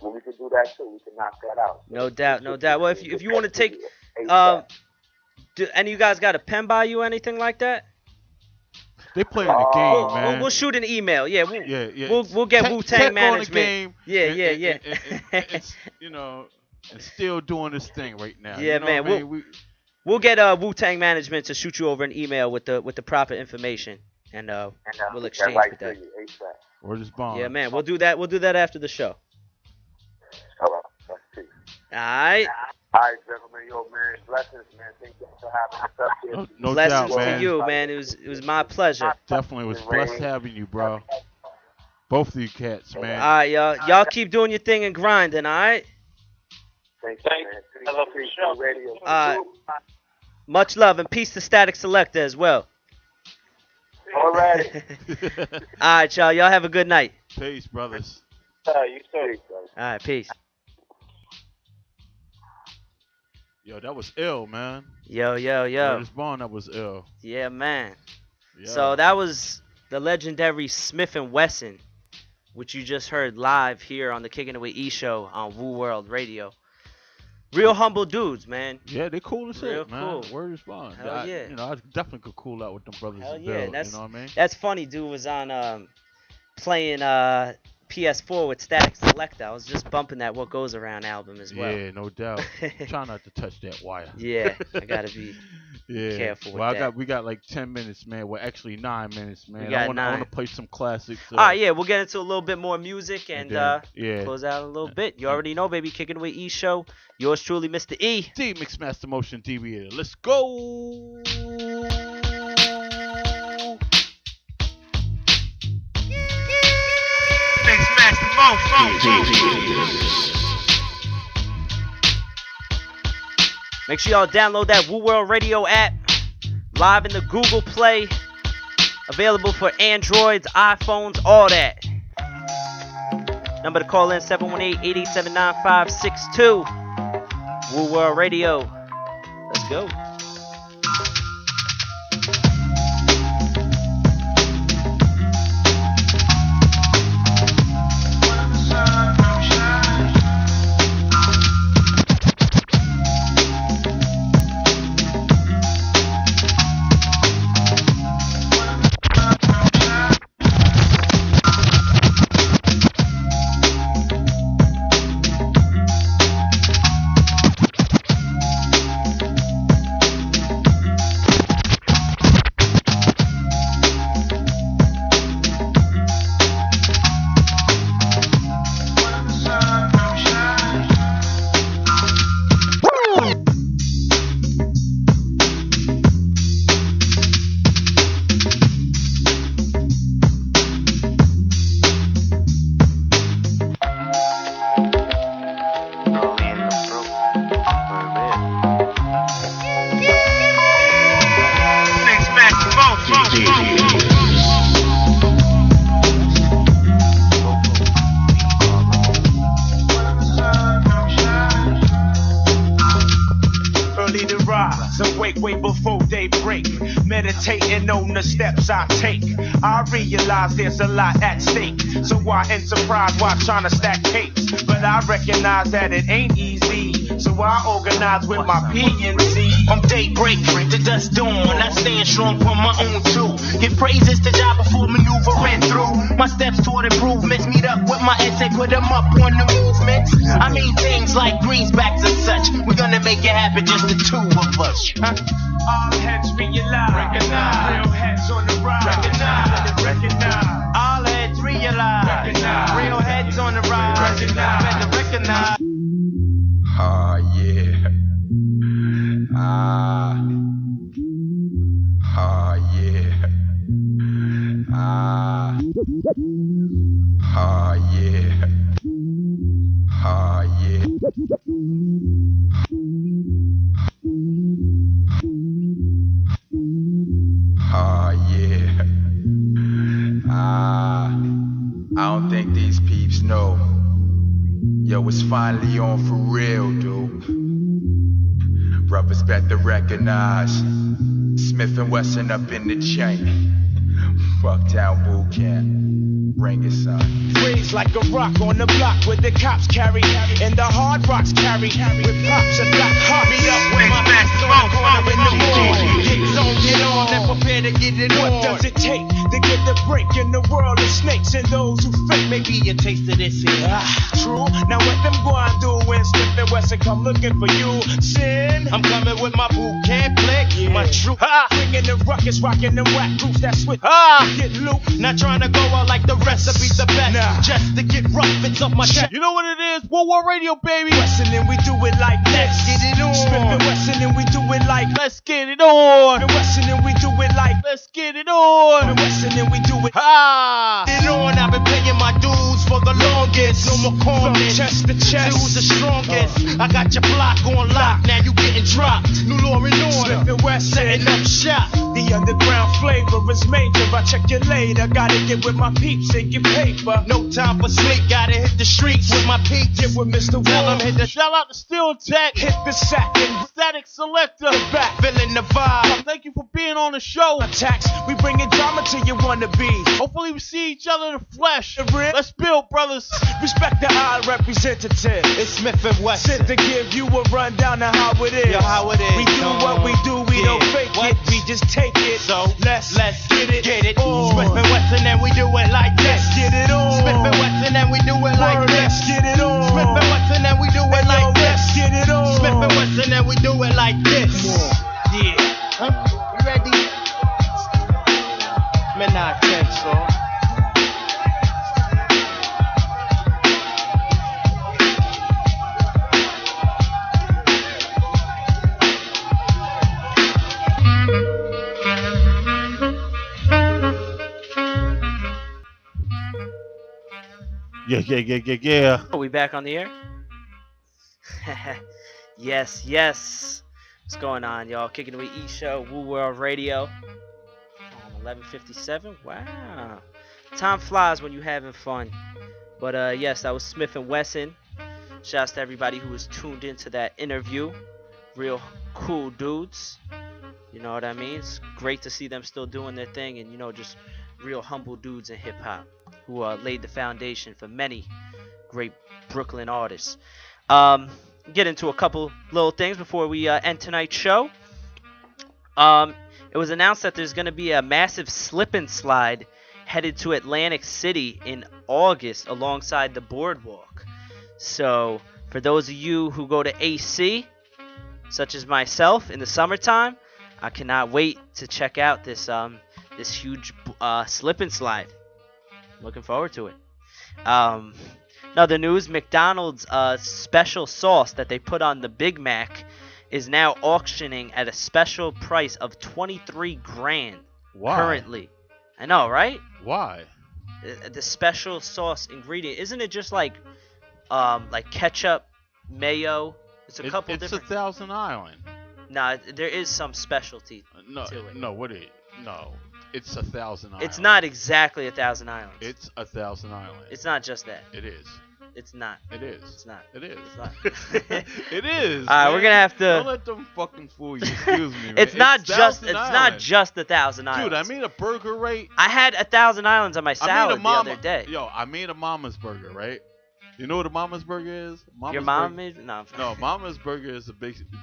Well, we could do that too. We can knock that out. No doubt. Well, if you want to take, do any of you guys got a pen by you or anything like that? They playing the game, man. We'll shoot an email. Yeah, yeah. We'll get Wu-Tang management. On the game, Yeah. It's, and still doing this thing right now. Yeah, man. We'll get Wu-Tang management to shoot you over an email with the proper information, and we'll exchange with that. Word is bond. Yeah, man. We'll do that. We'll do that after the show. All right. All right. All right, gentlemen. Yo, man. Blessings, man. Thank you for having us up here. No Blessings doubt, man. to you, man. It was my pleasure. Definitely was blessed having you, bro. Both of you cats, man. All right, y'all. Y'all keep doing your thing and grinding, all right? Thanks, man. I love your show. Radio. All right. Much love and peace to Static Selector as well. All right. All right, y'all. Y'all have a good night. Peace, brothers. You too. All right, peace. Yo, that was ill, man. Yo. Word is bond, that was ill. Yeah, man. Yo. So that was the legendary Smif-n-Wessun, which you just heard live here on the Kickin with E show on Woo World Radio. Real humble dudes, man. Yeah, they cool as shit, man. Cool. Word is bond. Hell yeah. I definitely could cool out with them brothers Hell and yeah. Bill, you know what I mean? That's funny, dude was on playing PS4 with Static Selector. I was just bumping that What Goes Around album as well. Yeah, no doubt. Try not to touch that wire. Yeah, I gotta be careful with that. We got like 10 minutes, man. Well, actually 9 minutes, man. I want to play some classics. All right, yeah, we'll get into a little bit more music and close out a little bit. You already know, baby. Kickin with E show. Yours truly, Mr. E. DMixMasterMotiondevi8tor. Let's go. Make sure y'all download that Woo World Radio app. Live in the Google Play. Available for Androids, iPhones, all that. Number to call in 718-887-9562. Woo World Radio. Let's go. Meditating on the steps I take, I realize there's a lot at stake. So I enterprise while trying to stack capes, but I recognize that it ain't easy. So I organize with my PNC. I'm daybreak to dust dawn. I stand strong on my own too. Give praises to job before maneuvering through. My steps toward improvements meet up with my essay, put them up on the movements. I mean things like greensbacks and such. We're gonna make it happen, just the two of us. All heads realize, recognize. Real heads on the rise, recognize. All heads realize, recognize. Real heads on the rise, recognize. Better recognize. Ah, yeah. Ah, yeah. Ah, yeah. Ah, yeah. Oh yeah. I don't think these peeps know. Yo, it's finally on for real, dude. Brothers better recognize Smif-n-Wessun up in the chain. Fuck down boot camp. Bring it, son. Raised like a rock on the block where the cops carry and the hard rocks carry with props and black hearts. Meet up with my master on corner in the morning. Get on, and prepare to get it on. What does it take breaking the world of snakes and those who fake. Maybe a taste of this here. True. Now what them going do when Smif-n-Wessun come looking for you? Sin. I'm coming with my boot camp flick. Yeah. My troop. Bringing the ruckus, rocking them whack groups that switch. Get loop. Not trying to go out like the rest of the best. Nah. Just to get rough, it's off my chest. You know what it is? WuWed Radio, baby. Wessun and we do it like let's get it on. Smif-n-Wessun and we do it like let's get it on. Wessun and we do it like let's get it on. Wessun and we do it. It on. I've been paying my dues for the longest. No more corners. Chest to chest. Who's the strongest? I got your block on lock. Now you getting dropped. New law and order. Smif-n-Wessun setting up shop. The underground flavor is major. I check you later. Gotta get with my peeps and get paper. No time for sleep. Gotta hit the streets with my peeps. Get with Mr. Tell him hit the shout out to Steel Tech. Hit the sack and Static Selector. Back. Feeling the vibe. Thank you for being on the show. Attacks. We bringing drama to you wanna be. Hopefully we see each other in the flesh. Let's build, brothers. Respect the high representative. It's Smif-n-Wessun. Sit to give you a rundown of how it is. Yo, how it is. We do what we do. We don't fake it. We just take it. So let's get it. Get it. On. Smif-n-Wessun and we do it like this. Let's get it on. Smif-n-Wessun and we do it like this. Let's get it on. Smif-n-Wessun and we do it like this. Let's get it on. Smif-n-Wessun and we do it like this. Yeah. Huh? You ready? Man, I think so. Yeah. Are we back on the air? Yes. What's going on, y'all? Kickin' with E Show, WuWed Radio. 11:57. Wow. Time flies when you're having fun. But yes, that was Smif-n-Wessun. Shouts to everybody who was tuned into that interview. Real cool dudes. You know what I mean? It's great to see them still doing their thing, and just real humble dudes in hip hop who laid the foundation for many great Brooklyn artists. Get into a couple little things before we end tonight's show. It was announced that there's going to be a massive slip and slide headed to Atlantic City in August alongside the boardwalk. So for those of you who go to AC, such as myself, in the summertime, I cannot wait to check out this huge slip and slide. Looking forward to it. Another news, McDonald's special sauce that they put on the Big Mac is now auctioning at a special price of $23,000 currently. I know, right? Why? The special sauce ingredient, isn't it just like ketchup, mayo? It's a couple different. It's a Thousand Island. Nah, there is some specialty to it. No, it's a Thousand Island. It's not exactly a Thousand Islands. It's a Thousand Island. It's not just that. It is. It's not. It is. It's not. It is. It's not. It is. All right, we're gonna have to. Don't let them fucking fool you. Excuse me. Man. It's not just the Thousand Islands. Dude, I made a burger, right? I had a Thousand Islands on my salad the other day. Yo, I made a Mama's burger, right? You know what a Mama's burger is? Your mom made? No, Mama's burger is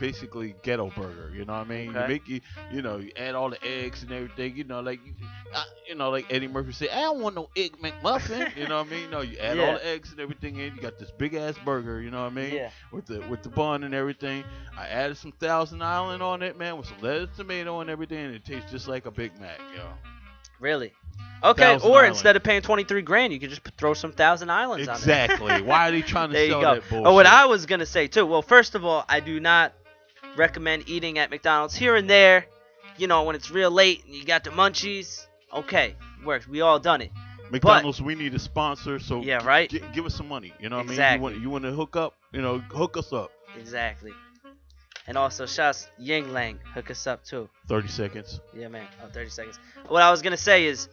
basically ghetto burger. You know what I mean? Okay. You add all the eggs and everything. Like Eddie Murphy said, I don't want no egg McMuffin. You know what I mean? No, you add all the eggs and everything in. You got this big ass burger. You know what I mean? Yeah. With the bun and everything. I added some Thousand Island on it, man, with some lettuce, tomato, and everything, and it tastes just like a Big Mac, yo. Really? Okay, or instead of paying $23,000, you could just throw some Thousand Islands on there. Exactly. Why are they trying to sell that bullshit? Oh, what I was gonna say too. Well, first of all, I do not recommend eating at McDonald's here and there. When it's real late and you got the munchies. Okay, works. We all done it. McDonald's, we need a sponsor, so yeah, right. Give us some money. You know what exactly. I mean? You want to hook up? Hook us up. Exactly. And also, shouts Ying Lang, hook us up too. 30 seconds. Yeah, man. 30 seconds. What I was gonna say is,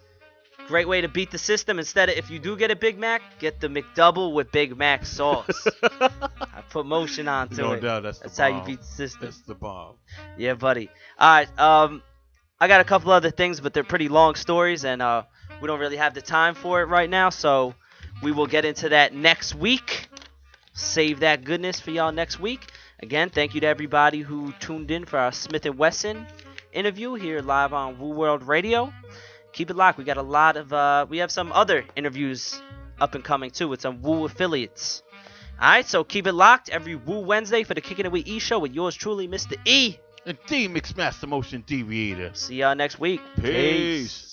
great way to beat the system. Instead of, if you do get a Big Mac, get the McDouble with Big Mac sauce. I put motion onto it. No doubt, that's how you beat the system. That's the bomb. Yeah, buddy. All right. I got a couple other things, but they're pretty long stories, and we don't really have the time for it right now. So we will get into that next week. Save that goodness for y'all next week. Again, thank you to everybody who tuned in for our Smif-n-Wessun interview here live on WuWed Radio. keep it locked. We got a lot of we have some other interviews up and coming too with some Woo affiliates. All right, so keep it locked every Woo Wednesday for the Kickin' It With E show with yours truly, Mr. E. And DMixMasterMotionDevi8tor. See y'all next week. Peace.